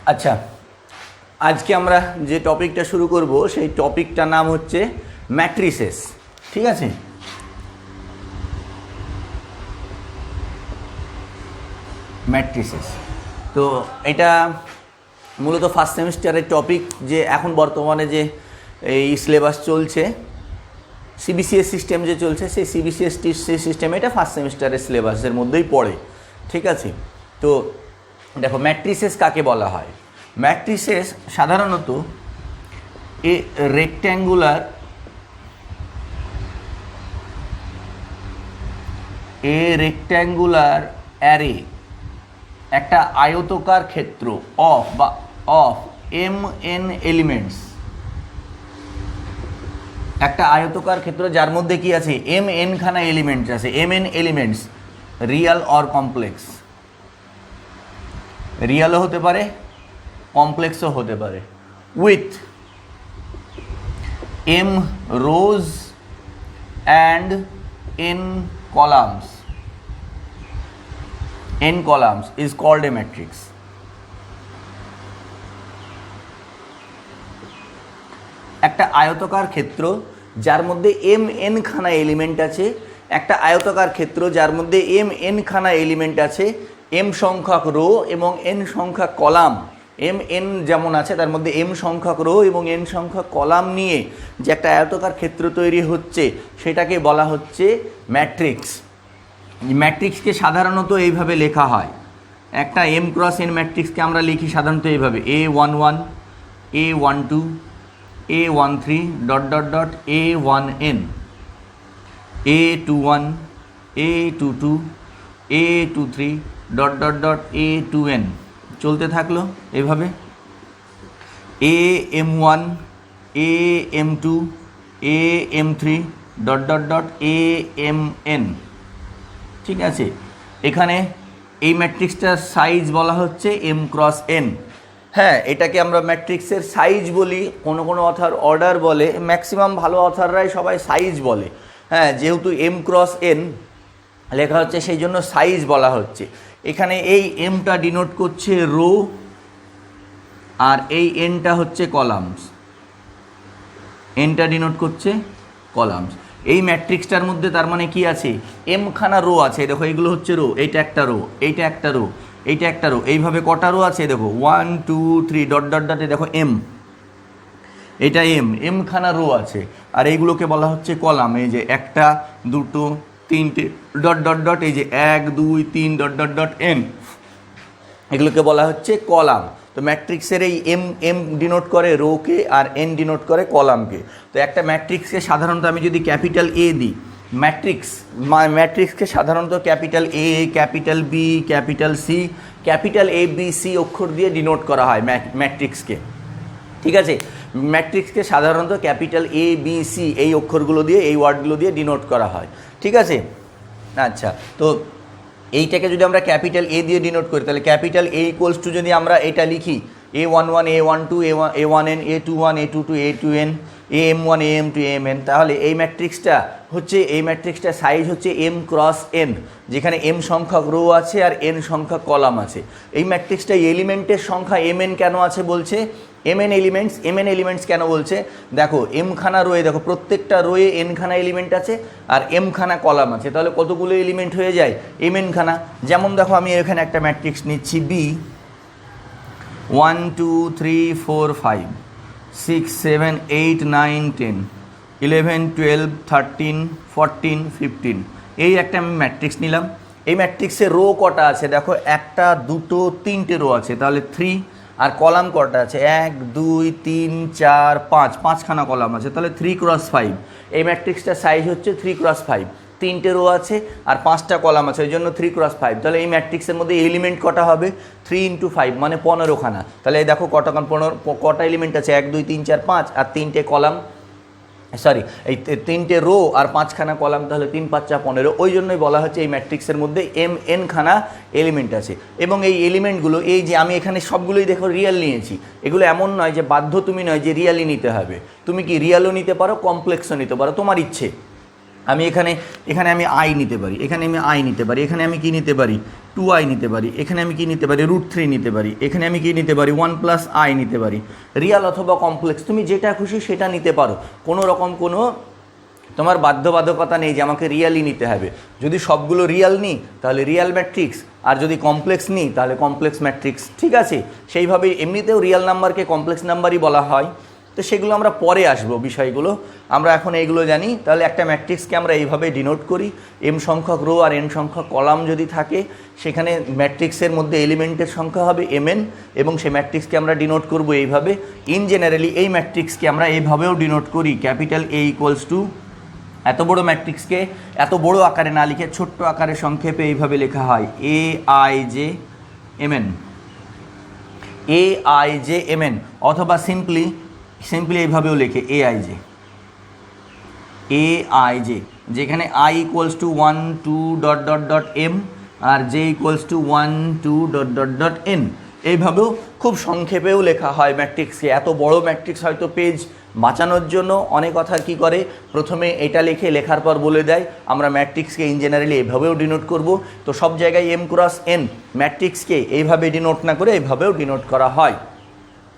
আচ্ছা, আজকে আমরা যে টপিকটা শুরু করব সেই টপিকটার নাম হচ্ছে ম্যাট্রিসেস। ঠিক আছে, ম্যাট্রিসেস। তো এটা মূলত ফার্স্ট সেমিস্টারের টপিক, যে এখন বর্তমানে যে এই সিলেবাস চলছে সিবিসিএস সিস্টেম যে চলছে, সেই সিবিসিএস সিস্টেমে এটা ফার্স্ট সেমিস্টারের সিলেবাসের মধ্যেই পড়ে। ঠিক আছে, তো দেখো ম্যাট্রিসেস কাকে বলা হয়। ম্যাট্রিসেস সাধারণত এ রেক্ট্যাঙ্গুলার অ্যারে, একটা আয়তকার ক্ষেত্র অফ এম এন এলিমেন্টস, একটা আয়তকার ক্ষেত্র যার মধ্যে কি আছে এম এন খানা এলিমেন্টস আছে, M N elements, real or complex, রিয়ালও হতে পারে কমপ্লেক্সও হতে পারে, with M rows and N columns, n columns is called a matrix. একটা আয়তকার ক্ষেত্র যার মধ্যে এম এন খানা এলিমেন্ট আছে, একটা আয়তকার ক্ষেত্র যার মধ্যে এম এন খানা এলিমেন্ট আছে, এম সংখ্যক রো এবং এন সংখ্যক কলাম, এম এন যেমন আছে তার মধ্যে এম সংখ্যক রো এবং এন সংখ্যক কলাম নিয়ে যে একটা আয়তকার ক্ষেত্র তৈরি হচ্ছে, সেটাকে বলা হচ্ছে ম্যাট্রিক্স। ম্যাট্রিক্সকে সাধারণত এইভাবে লেখা হয়, একটা এম ক্রস এন ম্যাট্রিক্সকে আমরা লিখি সাধারণত এইভাবে A11, A12, A13 dot dot dot A1n, A21, A22, A23 dot dot dot A2n, চলতে থাকলো এইভাবে, AM1, AM2, AM3 dot dot dot AMN। ঠিক আছে, এখানে এই ম্যাট্রিক্সটার সাইজ বলা হচ্ছে এম ক্রস এন। হ্যাঁ, এটাকে আমরা ম্যাট্রিক্সের সাইজ বলি, কোনো কোনো অথার অর্ডার বলে, ম্যাক্সিমাম ভালো অথাররাই সবাই সাইজ বলে। হ্যাঁ, যেহেতু এম ক্রস এন লেখা হচ্ছে সেই জন্য সাইজ বলা হচ্ছে। এখানে এই এমটা ডিনোট করছে রো আর এই এনটা হচ্ছে কলামস, এনটা ডিনোট করছে কলামস। এই ম্যাট্রিক্সটার মধ্যে তার মানে কি আছে, এম খানা রো আছে, দেখো এইগুলো হচ্ছে রো, এইটা একটা রো, এইটা একটা রো, এইটা একটা রো, এইভাবে কটা রো আছে দেখো 1 2 3 ডট ডট ডটে দেখো এম, এটা এম খানা রো আছে, আর এইগুলোকে বলা হচ্ছে কলাম। এই যে একটা দুটো তিনটে ডট ডট ডট, এই যে 1 2 3 ডট ডট ডট এন, এগুলোকে বলা হচ্ছে কলাম। তো ম্যাট্রিক্সের এই এম ডিনোট করে রোকে আর এন ডিনোট করে কলামকে। তো একটা ম্যাট্রিক্সকে সাধারণত আমি যদি ক্যাপিটাল এ দিই, ম্যাট্রিক্সকে সাধারণত capital A, capital B, capital C, capital A B C অক্ষর দিয়ে ডিনোট করা হয় ম্যাট্রিক্সকে। ঠিক আছে, ম্যাট্রিক্সকে সাধারণত ক্যাপিটাল এ বি সি এই অক্ষরগুলো দিয়ে, এই ওয়ার্ডগুলো দিয়ে ডিনোট করা হয়। ঠিক আছে, আচ্ছা, তো এইটাকে যদি আমরা ক্যাপিটাল এ দিয়ে ডিনোট করি, তাহলে ক্যাপিটাল এ ইকুয়ালস টু যদি আমরা এটা লিখি A11, A12, A1n, A21, A22, A2n, AM1, AM2, AMn, তাহলে এই ম্যাট্রিক্সটা হচ্ছে, এই ম্যাট্রিক্সটার সাইজ হচ্ছে এম ক্রস এন, যেখানে এম সংখ্যক রো আছে আর এন সংখ্যক কলাম আছে। এই ম্যাট্রিক্সটা এলিমেন্টের সংখ্যা mn কেন আছে বলছে, mn এলিমেন্টস কেন বলছে, দেখো এম খানা রোয়ে, দেখো প্রত্যেকটা রোয়ে এন খানা এলিমেন্ট আছে আর এম খানা কলাম আছে, তাহলে কতগুলো এলিমেন্ট হয়ে যায় mn খানা। যেমন দেখো আমি এখানে একটা ম্যাট্রিক্স নিচ্ছি B 1 2 3 4 5 6 7 8 9 10 11 12 13 14 15, এই একটা আমি ম্যাট্রিক্স নিলাম। এই ম্যাট্রিক্সে রো কটা আছে দেখো, একটা দুটো তিনটে রো আছে, তাহলে 3, আর কলাম কটা আছে 1 2 3 4 5, পাঁচখানা কলাম আছে, তাহলে 3 ক্রস 5। এই ম্যাট্রিক্সটার সাইজ হচ্ছে 3 ক্রস 5, তিনটে রো আছে আর 5টা কলাম আছে, ওই জন্য 3 ক্রস 5। তাহলে এই ম্যাট্রিক্সের মধ্যে এলিমেন্ট কটা হবে 3 × 5 মানে 15খানা। তাহলে এই দেখো কটা এলিমেন্ট আছে 1 2 3 4 5, আর তিনটে কলাম, সরি এই তিনটে রো আর 5খানা কলাম, তাহলে 3 5 15। ওই জন্যই বলা হচ্ছে এই ম্যাট্রিক্সের মধ্যে n খানা এলিমেন্ট আছে। এবং এই এলিমেন্টগুলো, এই যে আমি এখানে সবগুলোই দেখো রিয়েল নিয়েছি, এগুলো এমন নয় যে বাধ্য তুমি নয় যে রিয়ালই নিতে হবে, তুমি কি রিয়ালও নিতে পারো, কমপ্লেক্সও নিতে পারো, তোমার ইচ্ছে। আমি এখানে এখানে আমি আই নিতে পারি, এখানে আমি আই নিতে পারি, এখানে আমি কি নিতে পারি 2i নিতে পারি, এখানে আমি কি নিতে পারি √3 নিতে পারি, এখানে আমি কি নিতে পারি 1 + i নিতে পারি। রিয়াল অথবা কমপ্লেক্স তুমি যেটা খুশি সেটা নিতে পারো, কোনো রকম কোনো তোমার বাধ্যবাধকতা নেই যে আমাকে রিয়ালই নিতে হবে। যদি সবগুলো রিয়াল নিই তাহলে রিয়াল ম্যাট্রিক্স, আর যদি কমপ্লেক্স নিই তাহলে কমপ্লেক্স ম্যাট্রিক্স, ঠিক আছে। সেইভাবেই এমনিতেও রিয়াল নাম্বারকে কমপ্লেক্স নাম্বারই বলা হয়, তো সেগুলো আমরা পরে আসবো বিষয়গুলো, আমরা এখন এইগুলো জানি। তাহলে একটা ম্যাট্রিক্সকে আমরা এইভাবে ডিনোট করি, এম সংখ্যক রো আর এন সংখ্যক কলাম যদি থাকে সেখানে ম্যাট্রিক্সের মধ্যে এলিমেন্টের সংখ্যা হবে mn, এবং সেই ম্যাট্রিক্সকে আমরা ডিনোট করব এইভাবে। ইন জেনারেলি এই ম্যাট্রিক্সকে আমরা এইভাবেও ডিনোট করি, ক্যাপিটাল A = এত বড় ম্যাট্রিক্সকে এত বড় আকারে না লিখে ছোট্ট আকারে সংক্ষেপে এইভাবে লেখা হয় AIJMN, AIJMN, অথবা সিম্পলি এইভাবেও লেখে AIJ, যেখানে I = 1 2 ... m R J = 1 2 ... n। এইভাবেও খুব সংক্ষেপেও লেখা হয় ম্যাট্রিক্সকে। এত বড় ম্যাট্রিক্স হয়তো পেজ বাঁচানোর জন্য অনেক কথা কি করে, প্রথমে এটা লেখার পর বলে দেয় আমরা ম্যাট্রিক্সকে ইন জেনারেলি এভাবেও ডিনোট করব। তো সব জায়গায় m × n ম্যাট্রিক্সকে এইভাবে ডিনোট না করে এইভাবেও ডিনোট করা হয়,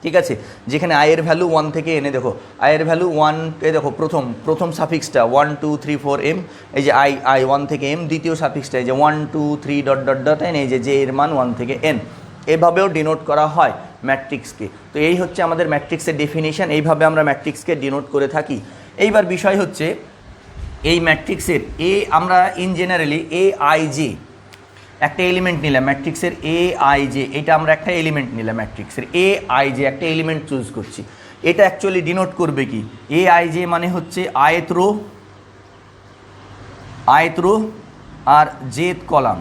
ঠিক আছে। যেখানে আই এর ভ্যালু 1 থেকে এনে দেখো, আই এর ভ্যালু 1 এ দেখো প্রথম সাফিক্সটা 1 2 3 4 m, এই যে আই 1 থেকে m, দ্বিতীয় সাফিক্সটা এই যে 1 2 3 ... n, এই যে এর মান 1 থেকে n, এভাবেও ডিনোট করা হয় ম্যাট্রিক্সকে। তো এই হচ্ছে আমাদের ম্যাট্রিক্সের ডেফিনিশন, এইভাবে আমরা ম্যাট্রিক্সকে ডিনোট করে থাকি। এইবার বিষয় হচ্ছে এই ম্যাট্রিক্সের আমরা ইন জেনারেলি AIJ একটা এলিমেন্ট নিলাম ম্যাট্রিক্সের AIJ, এটা আমরা একটা এলিমেন্ট নিলাম ম্যাট্রিক্সের AIJ, একটা এলিমেন্ট চুজ করছি। এটা অ্যাকচুয়ালি ডিনোট করবে কি, AIJ মানে হচ্ছে আয়ত রো আর জেড কলাম।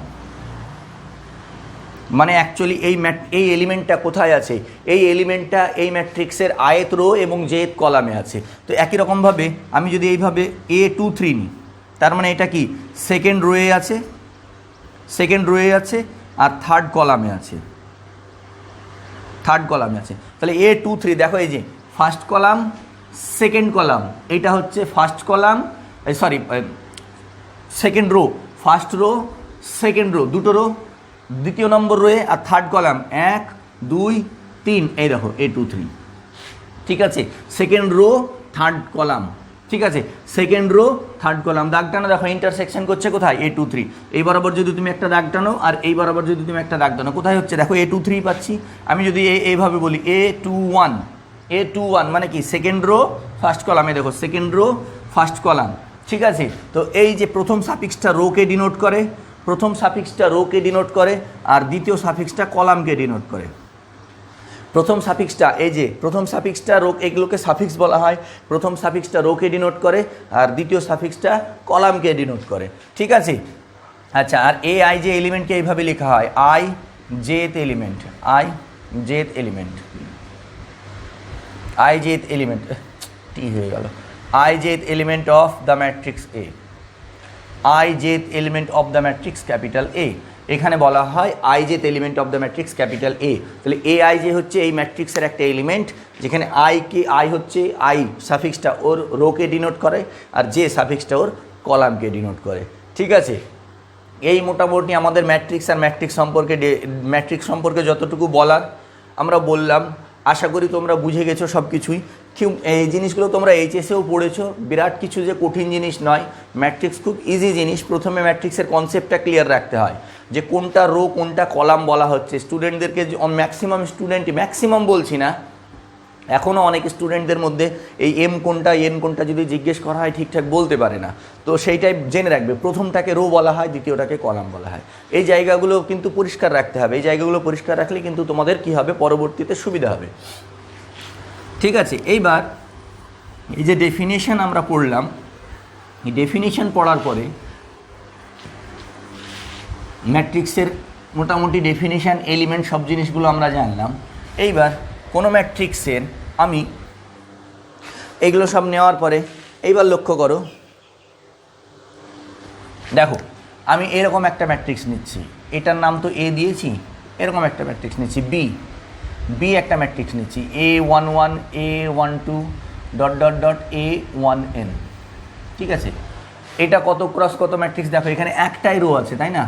মানে অ্যাকচুয়ালি এই এলিমেন্টটা কোথায় আছে, এই এলিমেন্টটা এই ম্যাট্রিক্সের আয়ত রো এবং জেড কলামে আছে। তো একই রকমভাবে আমি যদি এইভাবে A23 নিই, তার মানে এটা কি সেকেন্ড রোয়ে আছে আর থার্ড কলামে আছে, তাহলে A23 দেখো এই যে ফার্স্ট কলাম সেকেন্ড কলাম, এটা হচ্ছে first column second rho, first row second rho, দুটো রো, দ্বিতীয় নম্বর রোয়ে আর থার্ড কলাম 1 2 3, এই দেখো A23, ঠিক আছে। সেকেন্ড রো থার্ড কলাম, ঠিক আছে, সেকেন্ড রো থার্ড কলাম। দাগ টানো দেখো ইন্টারসেকশন করছে কোথায় A23, এই বরাবর যদি তুমি একটা দাগ টানো আর এই বরাবর যদি তুমি একটা দাগ টানো কোথায় হচ্ছে দেখো A23 পাচ্ছি। আমি যদি এইভাবে বলি A21 মানে কি সেকেন্ড রো ফার্স্ট কলামে, দেখো সেকেন্ড রো ফার্স্ট কলাম, ঠিক আছে। তো এই যে প্রথম সাফিক্সটা রোকে ডিনোট করে, আর দ্বিতীয় সাফিক্সটা কলামকে ডিনোট করে। প্রথম সাফিক্সটা রো, এগুলোকে সাফিক্স বলা হয়, প্রথম সাফিক্সটা রোকে ডিনোট করে আর দ্বিতীয় সাফিক্সটা কলামকে ডিনোট করে, ঠিক আছে। আচ্ছা, আর AIJ এলিমেন্টকে এইভাবে লেখা হয় IJth element of the matrix capital A। এখানে বলা হয় IJth element of the matrix capital A। তাহলে AIJ হচ্ছে এই ম্যাট্রিক্সের একটা এলিমেন্ট, যেখানে I হচ্ছে I সাফিক্সটা ওর রোকে ডিনোট করে আর J সাফিক্সটা ওর কলামকে ডিনোট করে, ঠিক আছে। এই মোটামুটি আমাদের ম্যাট্রিক্স আর ম্যাট্রিক্স সম্পর্কে যতটুকু বলার আমরা বললাম। আশা করি তোমরা বুঝে গেছো সব কিছুই। এই জিনিসগুলো তোমরা এইচএসেও পড়েছো, বিরাট কিছু যে কঠিন জিনিস নয়, ম্যাট্রিক্স খুব ইজি জিনিস। প্রথমে ম্যাট্রিক্সের কনসেপ্টটা ক্লিয়ার রাখতে হয় যে কোনটা রো কোনটা কলাম বলা হচ্ছে। স্টুডেন্টদেরকে ম্যাক্সিমাম বলছি না, এখনও অনেক স্টুডেন্টদের মধ্যে এই এম কোনটা এন কোনটা যদি জিজ্ঞেস করা হয় ঠিকঠাক বলতে পারে না। তো সেইটাই জেনে রাখবে, প্রথমটাকে রো বলা হয়, দ্বিতীয়টাকে কলাম বলা হয়। এই জায়গাগুলো কিন্তু পরিষ্কার রাখতে হবে, এই জায়গাগুলো পরিষ্কার রাখলে কিন্তু তোমাদের কি হবে, পরবর্তীতে সুবিধা হবে, ঠিক আছে। এইবার এই যে ডেফিনেশন আমরা পড়লাম, এই ডেফিনেশন পড়ার পরে ম্যাট্রিক্সের মোটামুটি ডেফিনেশন এলিমেন্ট সব জিনিসগুলো আমরা জানলাম। এইবার কোনো ম্যাট্রিক্সের আমি এগুলো সব নেওয়ার পরে এইবার লক্ষ্য করো, দেখো আমি এরকম একটা ম্যাট্রিক্স নিচ্ছি, এটার নাম তো A দিয়েছি, এরকম একটা ম্যাট্রিক্স নিচ্ছি বি একটা ম্যাট্রিক্স নিচ্ছি A11 A12 ... A1n, ঠিক আছে। এটা কত ক্রস কত ম্যাট্রিক্স দেখো, এখানে একটাই রো আছে তাই না,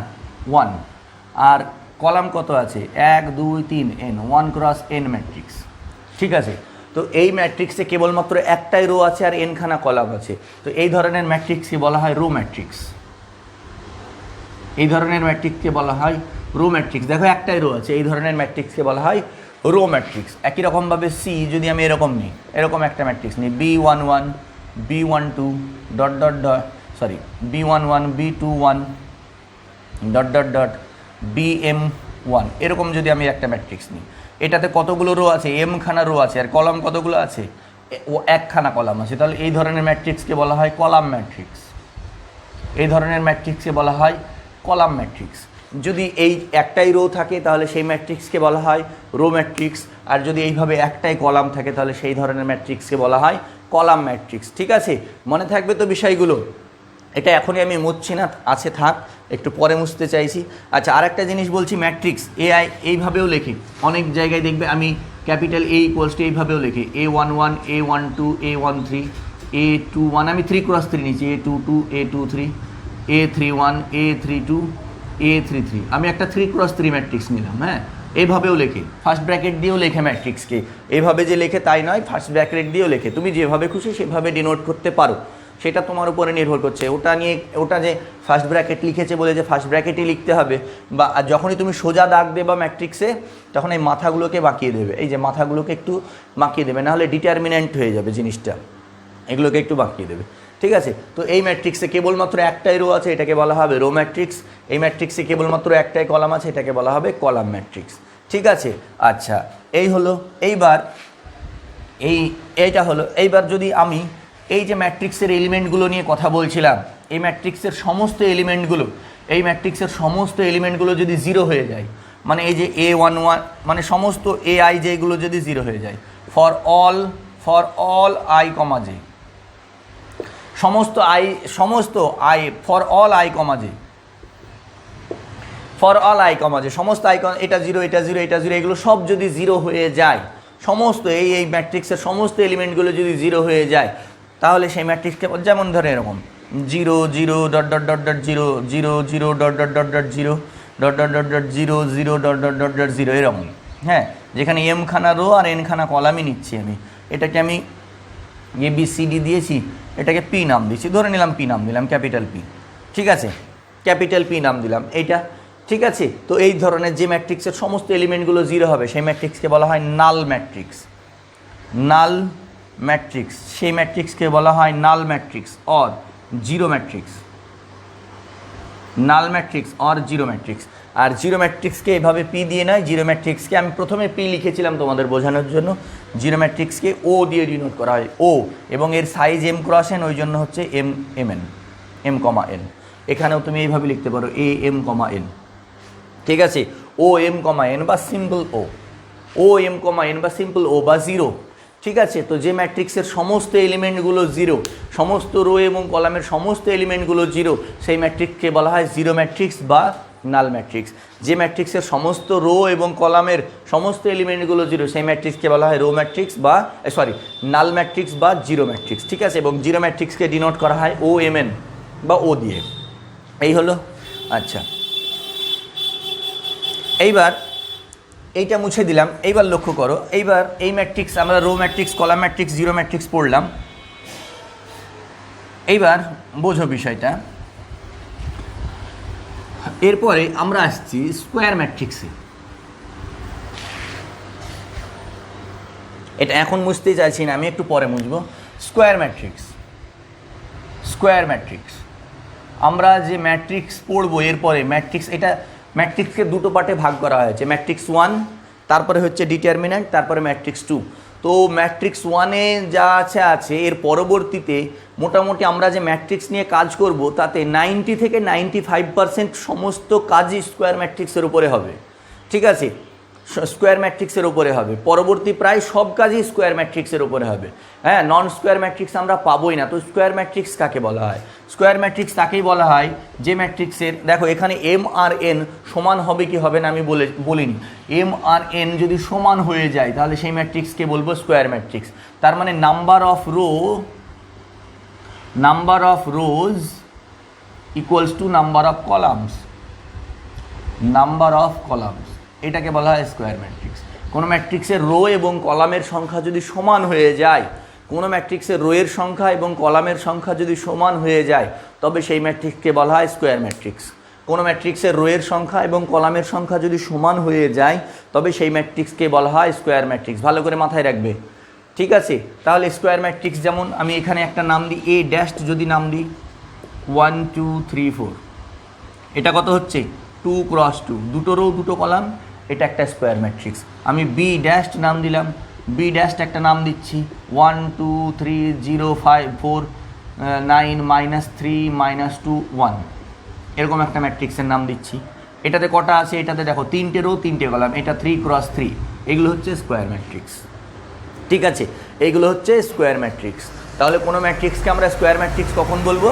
1, আর কলাম কত আছে 1 2 3 n, 1 ক্রস n ম্যাট্রিক্স। ঠিক আছে, তো এই ম্যাট্রিক্সে কেবলমাত্র একটাই রো আছে আর n খানা কলাম আছে, তো এই ধরনের ম্যাট্রিক্সকে বলা হয় রো ম্যাট্রিক্স। এই ধরনের ম্যাট্রিক্সকে বলা হয় রো ম্যাট্রিক্স। দেখো একটাই রো আছে, এই ধরনের ম্যাট্রিক্সকে বলা হয় রো ম্যাট্রিক্স। একই রকমভাবে সি যদি আমি এরকম নিই, এরকম একটা ম্যাট্রিক্স নিই B11 B12 dot dot dot sorry B11 B21 dot dot dot BM1, এরকম যদি আমি একটা ম্যাট্রিক্স নিই, এটাতে কতগুলো রো আছে, m খানা রো আছে, আর কলাম কতগুলো আছে, ও একখানা কলাম আছে, তাহলে এই ধরনের ম্যাট্রিক্সকে বলা হয় কলাম ম্যাট্রিক্স। এই ধরনের ম্যাট্রিক্সকে বলা হয় কলাম ম্যাট্রিক্স। যদি এই একটাই রো থাকে তাহলে সেই ম্যাট্রিক্সকে বলা হয় রো ম্যাট্রিক্স, আর যদি এইভাবে একটাই কলাম থাকে তাহলে সেই ধরনের ম্যাট্রিক্সকে বলা হয় কলাম ম্যাট্রিক্স। ঠিক আছে, মনে থাকবে তো বিষয়গুলো? এটা এখনই আমি মুছছি না, আছে থাক, একটু পরে মুছতে চাইছি। আচ্ছা, আর একটা জিনিস বলছি, ম্যাট্রিক্স এআই এইভাবেও লেখে, অনেক জায়গায় দেখবে আমি ক্যাপিটাল A ইকুয়ালস টু এইভাবেও লেখে A11 A12 A13 A21, আমি 3 ক্রস 3 নিচ্ছি, A22 A23 A31 A32 A33, আমি একটা 3 ক্রস 3 ম্যাট্রিক্স নিলাম। হ্যাঁ, এইভাবেও লেখে, ফার্স্ট ব্র্যাকেট দিয়েও লেখে ম্যাট্রিক্সকে, এইভাবে যে লেখে তাই নয়, ফার্স্ট ব্র্যাকেট দিয়েও লেখে, তুমি যেভাবে খুশি সেভাবে ডিনোট করতে পারো, সেটা তোমার উপরে নির্ভর করছে। ওটা নিয়ে, ওটা যে ফার্স্ট ব্র্যাকেট লিখেছে বলে যে ফার্স্ট ব্র্যাকেটই লিখতে হবে, বা যখনই তুমি সোজা দাগ দেবা ম্যাট্রিক্সে তখন এই মাথাগুলোকে বাঁকিয়ে দেবে, এই যে মাথাগুলোকে একটু বাঁকিয়ে দেবে, নাহলে ডিটারমিনেন্ট হয়ে যাবে জিনিসটা, এগুলোকে একটু বাঁকিয়ে দেবে। ঠিক আছে, তো এই ম্যাট্রিক্সে কেবলমাত্র একটাই রো আছে, এটাকে বলা হবে রো ম্যাট্রিক্স। এই ম্যাট্রিক্সে কেবলমাত্র একটাই কলাম আছে, এটাকে বলা হবে কলাম ম্যাট্রিক্স। ঠিক আছে, আচ্ছা এই হলো। এইবার এইটা হলো, এইবার যদি আমি এই যে ম্যাট্রিক্সের এলিমেন্টগুলো নিয়ে কথা বলছিলাম, এই ম্যাট্রিক্সের সমস্ত এলিমেন্টগুলো, এই ম্যাট্রিক্সের সমস্ত এলিমেন্টগুলো যদি 0 হয়ে যায়, মানে এই যে A11 মানে সমস্ত AI যেগুলো যদি 0 হয়ে যায়, ফর অল I, j, সমস্ত I for all I, j, for all I, j, সমস্ত I, এটা 0 এটা 0 এটা 0, এগুলো সব যদি 0 হয়ে যায়, সমস্ত এই ম্যাট্রিক্সের সমস্ত এলিমেন্টগুলো যদি 0 হয়ে যায়, তাহলে সেই ম্যাট্রিক্সকে, যেমন ধরে এরকম 0 0 dot dot dot dot 0 0 0 dot dot dot dot 0 dot dot dot dot 0 0 dot dot dot dot 0, এরকম। হ্যাঁ, যেখানে m খানা রো আর n খানা কলামই নিচ্ছি আমি, এটাকে আমি ABCD দিয়েছি, এটাকে P নাম দিয়েছি, ধরে নিলাম P নাম দিলাম, ক্যাপিটাল P। ঠিক আছে, ক্যাপিটাল P নাম দিলাম এইটা। ঠিক আছে, তো এই ধরনের যে ম্যাট্রিক্সের সমস্ত এলিমেন্টগুলো 0 হবে সেই ম্যাট্রিক্সকে বলা হয় নাল ম্যাট্রিক্স। নাল ম্যাট্রিক্স, সেই ম্যাট্রিক্সকে বলা হয় null matrix or zero matrix. Null matrix or zero matrix. আর জিরো ম্যাট্রিক্সকে এভাবে P দিয়ে নয়, জিরো ম্যাট্রিক্সকে আমি প্রথমে P লিখেছিলাম তোমাদের বোঝানোর জন্য, জিরো ম্যাট্রিক্সকে O দিয়ে ডিনোট করা হয়, O, এবং এর সাইজ m ক্রস n, ওই জন্য হচ্ছে m n। এখানেও তুমি এইভাবে লিখতে পারো AM, n। ঠিক আছে, OM, n বা সিম্পল OM, n বা সিম্পল O বা 0। ঠিক আছে, তো যে ম্যাট্রিক্সের সমস্ত এলিমেন্টগুলো 0, সমস্ত রো এবং কলামের সমস্ত এলিমেন্টগুলো 0, সেই ম্যাট্রিক্সকে বলা হয় জিরো ম্যাট্রিক্স বা নাল ম্যাট্রিক্স। যে ম্যাট্রিক্সের সমস্ত রো এবং কলামের সমস্ত এলিমেন্টগুলো 0, সেই ম্যাট্রিক্সকে বলা হয় রো ম্যাট্রিক্স বা নাল ম্যাট্রিক্স বা জিরো ম্যাট্রিক্স। ঠিক আছে, এবং জিরো ম্যাট্রিক্সকে ডিনোট করা হয় OMN বা O দিয়ে। এই হলো। আচ্ছা, এইবার এইটা মুছে দিলাম। এইবার লক্ষ্য করো, এইবার এই ম্যাট্রিক্স আমরা row matrix, column matrix, zero matrix পড়লাম। এইবার বোঝো বিষয়টা। এরপরে আমরা আসছি স্কোয়ার ম্যাট্রিক্সে। এটা এখন মুছতে চাইছি না, আমি একটু পরে মুছবো। স্কোয়ার ম্যাট্রিক্স আমরা যে ম্যাট্রিক্স পড়বো এরপরে, ম্যাট্রিক্স, এটা ম্যাট্রিক্সকে দুটো পার্টে ভাগ করা হয়েছে, ম্যাট্রিক্স 1, তারপরে হচ্ছে ডিটারমিন্যান্ট, তারপরে ম্যাট্রিক্স 2। তো ম্যাট্রিক্স 1-এ যা আছে এর পরবর্তীতে মোটামুটি আমরা যে ম্যাট্রিক্স নিয়ে কাজ করব তাতে 90 থেকে 95% সমস্ত কাজই স্কোয়ার ম্যাট্রিক্সের উপরে হবে। ঠিক আছে, স্কোয়ার ম্যাট্রিক্সের উপরে হবে, পরবর্তী প্রায় সব কাজই স্কোয়ার ম্যাট্রিক্সের উপরে হবে। হ্যাঁ, নন স্কোয়ার ম্যাট্রিক্স আমরা পাবোই না। তো স্কোয়ার ম্যাট্রিক্স কাকে বলা হয়? স্কোয়ার ম্যাট্রিক্স তাকেই বলা হয় যে ম্যাট্রিক্সের, দেখো এখানে m আর n সমান হবে কি হবে না আমি বলিনি। m আর n যদি সমান হয়ে যায় তাহলে সেই ম্যাট্রিক্সকে বলবো স্কোয়ার ম্যাট্রিক্স। তার মানে number of rose equals to number of columns, number of columns, এটাকে বলা হয় স্কোয়ার ম্যাট্রিক্স। কোনো ম্যাট্রিক্সের রো এবং কলামের সংখ্যা যদি সমান হয়ে যায়, কোনো ম্যাট্রিক্সের রোয়ের সংখ্যা এবং কলামের সংখ্যা যদি সমান হয়ে যায়, তবে সেই ম্যাট্রিক্সকে বলা হয় স্কোয়ার ম্যাট্রিক্স। কোনো ম্যাট্রিক্সের রোয়ের সংখ্যা এবং কলামের সংখ্যা যদি সমান হয়ে যায়, তবে সেই ম্যাট্রিক্সকে বলা হয় স্কোয়ার ম্যাট্রিক্স। ভালো করে মাথায় রাখবে, ঠিক আছে? তাহলে স্কোয়ার ম্যাট্রিক্স যেমন আমি এখানে একটা নাম দিই, এ ড্যাশ যদি নাম দিই 1 2 3 4, এটা কত হচ্ছে 2 × 2, দুটো রো দুটো কলাম, এটা একটা স্কোয়ার ম্যাট্রিক্স। আমি বি ড্যাশ নাম দিলাম, বি ড্যাশ একটা নাম দিচ্ছি 1 2 3 0 5 4 9 -3 -2 1, এরকম একটা ম্যাট্রিক্সের নাম দিচ্ছি। এটাতে কটা আছে? এটাতে দেখো 3টে রো 3টে কলাম, এটা 3 × 3, এগুলো হচ্ছে স্কোয়ার ম্যাট্রিক্স, ঠিক আছে? এইগুলো হচ্ছে স্কোয়ার ম্যাট্রিক্স। তাহলে কোনো ম্যাট্রিক্সকে আমরা স্কোয়ার ম্যাট্রিক্স কখন বলবো?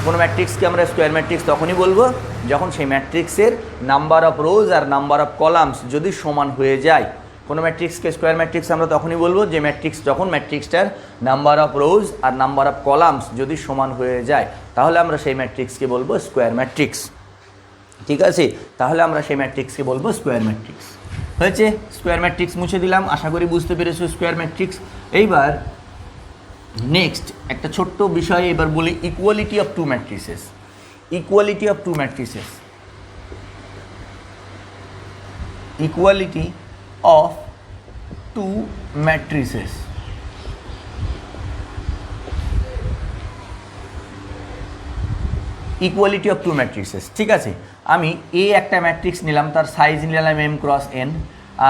কোনো ম্যাট্রিক্সকে আমরা স্কোয়ার ম্যাট্রিক্স তখনই বলবো যখন সেই ম্যাট্রিক্সের নাম্বার অফ রোজ আর নাম্বার অফ কলামস যদি সমান হয়ে যায়। কোনো ম্যাট্রিক্সকে স্কোয়ার ম্যাট্রিক্স আমরা তখনই বলবো যে ম্যাট্রিক্স, যখন ম্যাট্রিক্সটার নাম্বার অফ রোজ আর নাম্বার অফ কলামস যদি সমান হয়ে যায়, তাহলে আমরা সেই ম্যাট্রিক্সকে বলবো স্কোয়ার ম্যাট্রিক্স, ঠিক আছে? তাহলে আমরা সেই ম্যাট্রিক্সকে বলবো স্কোয়ার ম্যাট্রিক্স। হয়েছে? স্কোয়ার ম্যাট্রিক্স মুছে দিলাম, আশা করি বুঝতে পেরেছো স্কোয়ার ম্যাট্রিক্স। এইবার নেক্সট একটা ছোট্ট বিষয় এবার বলি, equality of two matrices. Equality of two matrices, equality of two matrices. Equality of two matrices, ঠিক আছে? আমি এ একটা ম্যাট্রিক্স নিলাম, তার সাইজ নিলাম m × n,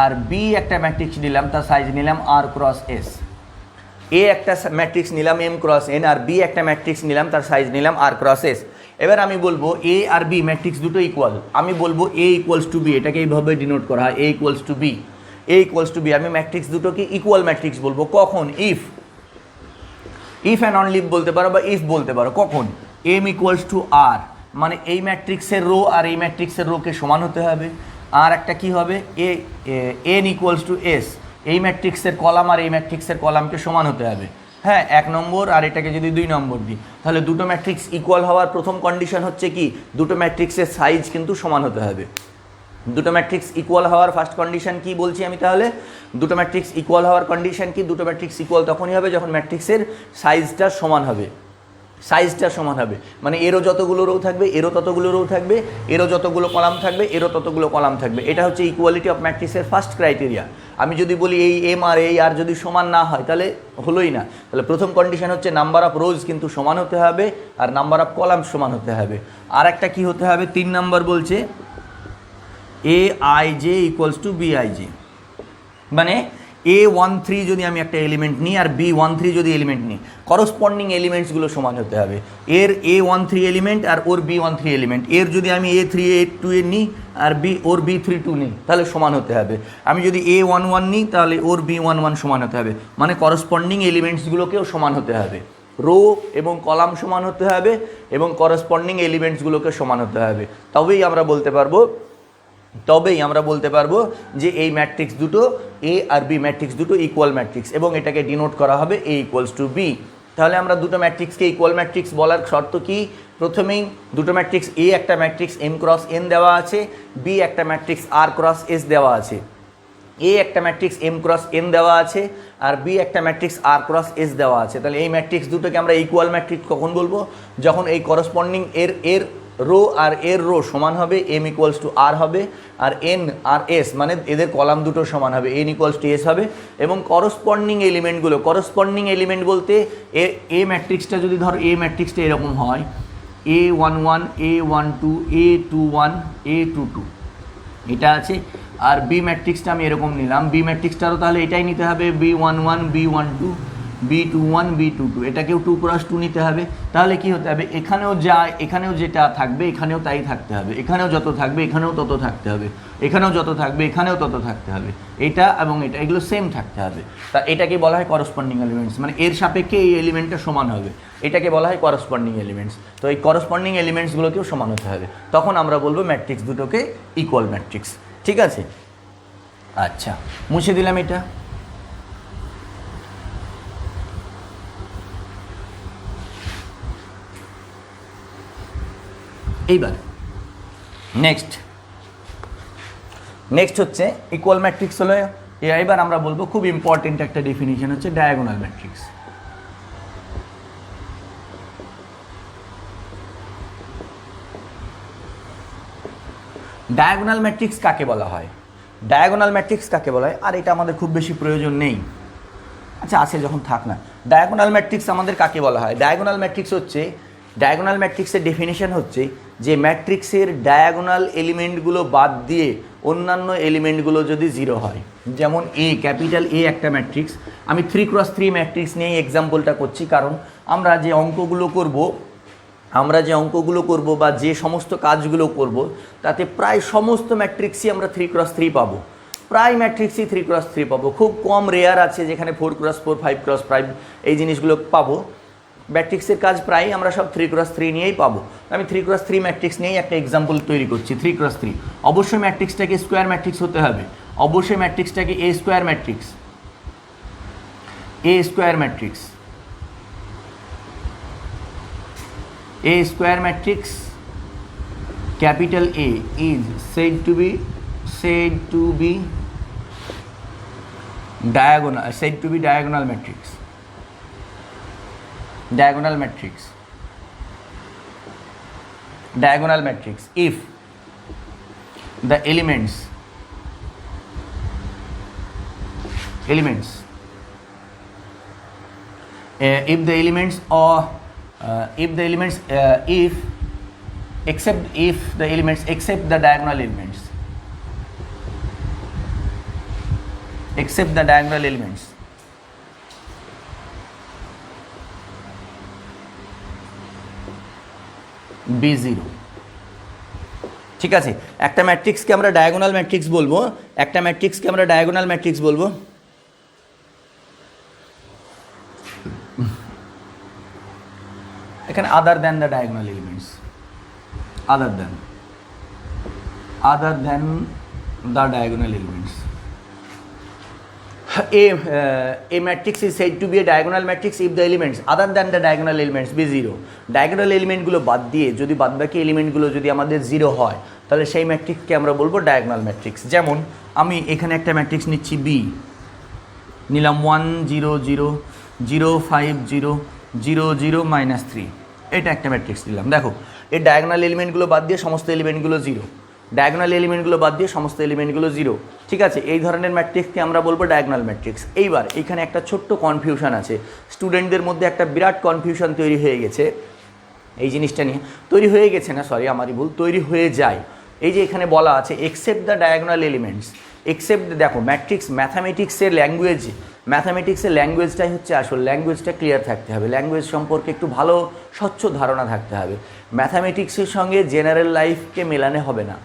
আর বি একটা ম্যাট্রিক্স নিলাম, তার সাইজ নিলাম r × s। এ একটা ম্যাট্রিক্স নিলাম m × n, আর বি একটা ম্যাট্রিক্স নিলাম, তার সাইজ নিলাম r × s। এবার আমি বলবো এ আর বি ম্যাট্রিক্স দুটো ইকুয়াল, আমি বলবো a = b, এটাকে এইভাবে ডিনোট করা হয় a = b, a = b। আমি ম্যাট্রিক্স দুটোকে ইকুয়াল ম্যাট্রিক্স বলবো কখন? ইফ অ্যান্ড অনলি বলতে পারো বা ইফ বলতে পারো। কখন? m = r, মানে এই ম্যাট্রিক্সের রো আর এই ম্যাট্রিক্সের রোকে সমান হতে হবে। আর একটা কি হবে? n = s, এই ম্যাট্রিক্সের কলাম আর এই ম্যাট্রিক্সের কলামকে সমান হতে হবে। হ্যাঁ, 1 নম্বর, আর এটাকে যদি 2 নম্বর দিই, তাহলে দুটো ম্যাট্রিক্স ইকুয়াল হওয়ার প্রথম কন্ডিশন হচ্ছে কি? দুটো ম্যাট্রিক্সের সাইজ কিন্তু সমান হতে হবে। দুটো ম্যাট্রিক্স ইকুয়াল হওয়ার ফার্স্ট কন্ডিশন কি বলছি আমি? তাহলে দুটো ম্যাট্রিক্স ইকুয়াল হওয়ার কন্ডিশন কি? দুটো ম্যাট্রিক্স ইকুয়াল তখনই হবে যখন ম্যাট্রিক্সের সাইজটা সমান হবে। সাইজটা সমান হবে মানে এরও যতগুলো রো থাকবে এরও ততগুলো রো থাকবে, এরও যতগুলো কলাম থাকবে এরও ততগুলো কলাম থাকবে। এটা হচ্ছে ইকুয়ালিটি অফ ম্যাট্রিক্সের ফার্স্ট ক্রাইটেরিয়া। আমি যদি বলি এই এম আর এই আর যদি সমান না হয় তাহলে হলোই না। তাহলে প্রথম কন্ডিশন হচ্ছে নাম্বার অফ রোজ কিন্তু সমান হতে হবে আর নাম্বার অফ কলাম সমান হতে হবে। আর একটা কী হতে হবে? 3 নম্বর বলছে A I J equals to B I J, মানে A13 যদি আমি একটা এলিমেন্ট নিই আর B13 যদি এলিমেন্ট নিই, করসপন্ডিং এলিমেন্টসগুলো সমান হতে হবে। এর A13 এলিমেন্ট আর ওর B13 এলিমেন্ট, এর যদি আমি A3 A2 এর নিই আর ওর B32 নিই তাহলে সমান হতে হবে। আমি যদি A11 নিই তাহলে ওর B11 সমান হতে হবে, মানে করসপন্ডিং এলিমেন্টসগুলোকেও সমান হতে হবে। রো এবং কলাম সমান হতে হবে এবং করসপন্ডিং এলিমেন্টসগুলোকে সমান হতে হবে, তবেই আমরা বলতে পারবো যে এই ম্যাট্রিক্স দুটো এ আর বি ম্যাট্রিক্স দুটো ইকুয়াল ম্যাট্রিক্স এবং এটাকে ডিনোট করা হবে A ইকুয়ালস টু বি। তাহলে আমরা দুটো ম্যাট্রিক্সকে ইকুয়াল ম্যাট্রিক্স বলার শর্ত কি? প্রথমেই দুটো ম্যাট্রিক্স এ একটা ম্যাট্রিক্স m ক্রস n দেওয়া আছে, বি একটা ম্যাট্রিক্স r ক্রস s দেওয়া আছে। এ একটা ম্যাট্রিক্স m ক্রস n দেওয়া আছে আর বি একটা ম্যাট্রিক্স r ক্রস s দেওয়া আছে। তাহলে এই ম্যাট্রিক্স দুটোকে আমরা ইকুয়াল ম্যাট্রিক্স কখন বলবো? যখন এই করসপন্ডিং এর রো আর এর রো সমান হবে, m ইকুয়ালস টু r হবে, আর n আর s মানে এদের কলাম দুটো সমান হবে, n ইকুয়ালস টু s হবে। এবং করসপন্ডিং এলিমেন্ট বলতে এ ম্যাট্রিক্সটা যদি ধর এ ম্যাট্রিক্সটা এরকম হয় A11 A12 A21 A22 এটা আছে, আর বি ম্যাট্রিক্সটা আমি এরকম নিলাম, বি ম্যাট্রিক্সটারও তাহলে এটাই নিতে হবে B11 B12 B21 B22, এটাকেও 2 ক্রস 2 নিতে হবে। তাহলে কি হতে হবে? এখানেও যেটা থাকবে এখানেও তাই থাকতে হবে, এখানেও যত থাকবে এখানেও তত থাকতে হবে, এখানেও যত থাকবে এখানেও তত থাকতে হবে, এটা এবং এটা এগুলো সেম থাকতে হবে। তা এটাকে বলা হয় করসপন্ডিং এলিমেন্টস, মানে এর সাপেক্ষে এই এলিমেন্টটা সমান হবে, এটাকে বলা হয় করসপন্ডিং এলিমেন্টস। তো এই করসপন্ডিং এলিমেন্টসগুলোকেও সমান হতে হবে, তখন আমরা বলবো ম্যাট্রিক্স দুটোকে ইকুয়াল ম্যাট্রিক্স। ঠিক আছে, আচ্ছা মুছে দিলাম এটা। এইবার নেক্সট হচ্ছে ইকুয়াল ম্যাট্রিক্স হলো, এবার আমরা বলবো খুব ইম্পর্টেন্ট একটা ডেফিনিশন হচ্ছে ডায়াগোনাল ম্যাট্রিক্স। ডায়াগোনাল ম্যাট্রিক্স কাকে বলা হয়? ডায়াগোনাল ম্যাট্রিক্স কাকে বলা হয়? আর এটা আমাদের খুব বেশি প্রয়োজন নেই, আচ্ছা আছে যখন থাক না। ডায়াগোনাল ম্যাট্রিক্স আমাদের কাকে বলা হয়? ডায়াগোনাল ম্যাট্রিক্স হচ্ছে, ডায়াগোনাল ম্যাট্রিক্সের ডেফিনেশন হচ্ছে যে ম্যাট্রিক্সের ডায়াগোনাল এলিমেন্টগুলো বাদ দিয়ে অন্যান্য এলিমেন্টগুলো যদি জিরো হয়। যেমন ক্যাপিটাল এ একটা ম্যাট্রিক্স, আমি 3x3 ম্যাট্রিক্স নিয়ে এক্সাম্পলটা করছি, কারণ আমরা যে অঙ্কগুলো করব বা যে সমস্ত কাজগুলো করব তাতে প্রায় সমস্ত ম্যাট্রিক্সই আমরা 3x3 পাবো, প্রায় ম্যাট্রিক্সই 3x3 পাবো। খুব কম রেয়ার আছে যেখানে 4x4 5x5 এই জিনিসগুলো পাবো। ম্যাট্রিক্সের কাজ প্রায় আমরা সব 3x3 নিয়েই পাবো। আমি 3x3 ম্যাট্রিক্স নিয়েই একটা এক্সাম্পল তৈরি করছি। 3x3 অবশ্যই ম্যাট্রিক্সটাকে স্কোয়ার ম্যাট্রিক্স হতে হবে, অবশ্যই ম্যাট্রিক্সটাকে a square matrix, A square matrix capital A is said to be diagonal matrix. Diagonal matrix if the elements except the diagonal elements B0। ঠিক আছে, একটা ম্যাট্রিক্সকে আমরা ডায়াগোনাল ম্যাট্রিক্স বলবো, এখানে other than the diagonal elements, other than the diagonal elements. A matrix is said to be a diagonal matrix if the elements other than the diagonal elements be 0. Diagonal এলিমেন্টগুলো বাদ দিয়ে যদি বাদবাকি এলিমেন্টগুলো যদি আমাদের 0 হয় তাহলে সেই ম্যাট্রিক্সকে আমরা বলবো ডায়াগোনাল ম্যাট্রিক্স। যেমন আমি এখানে একটা ম্যাট্রিক্স নিচ্ছি B, নিলাম 1 0 0 0 5 0 0 0 -3, এটা একটা ম্যাট্রিক্স দিলাম। দেখো এর ডায়াগোনাল এলিমেন্টগুলো বাদ দিয়ে সমস্ত এলিমেন্টগুলো 0, ডায়াগোনাল এলিমেন্টগুলো বাদ দিয়ে সমস্ত এলিমেন্টগুলো 0। ঠিক আছে, এই ধরনের ম্যাট্রিক্সকে আমরা বলবো ডায়াগোনাল ম্যাট্রিক্স। এইবার এখানে একটা ছোট্ট কনফিউশন আছে, স্টুডেন্টদের মধ্যে একটা বিরাট কনফিউশন তৈরি হয়ে গেছে এই জিনিসটা নিয়ে, তৈরি হয়ে গেছে না, সরি আমারই ভুল, তৈরি হয়ে যায়। এই যে এখানে বলা আছে except the diagonal elements, except, দেখো ম্যাথমেটিক্সের ল্যাঙ্গুয়েজটাই হচ্ছে আসল, ল্যাঙ্গুয়েজটা ক্লিয়ার থাকতে হবে, ল্যাঙ্গুয়েজ সম্পর্কে একটু ভালো স্বচ্ছ ধারণা থাকতে হবে। ম্যাথামেটিক্সের সঙ্গে জেনারেল লাইফকে মেলানো হবে না।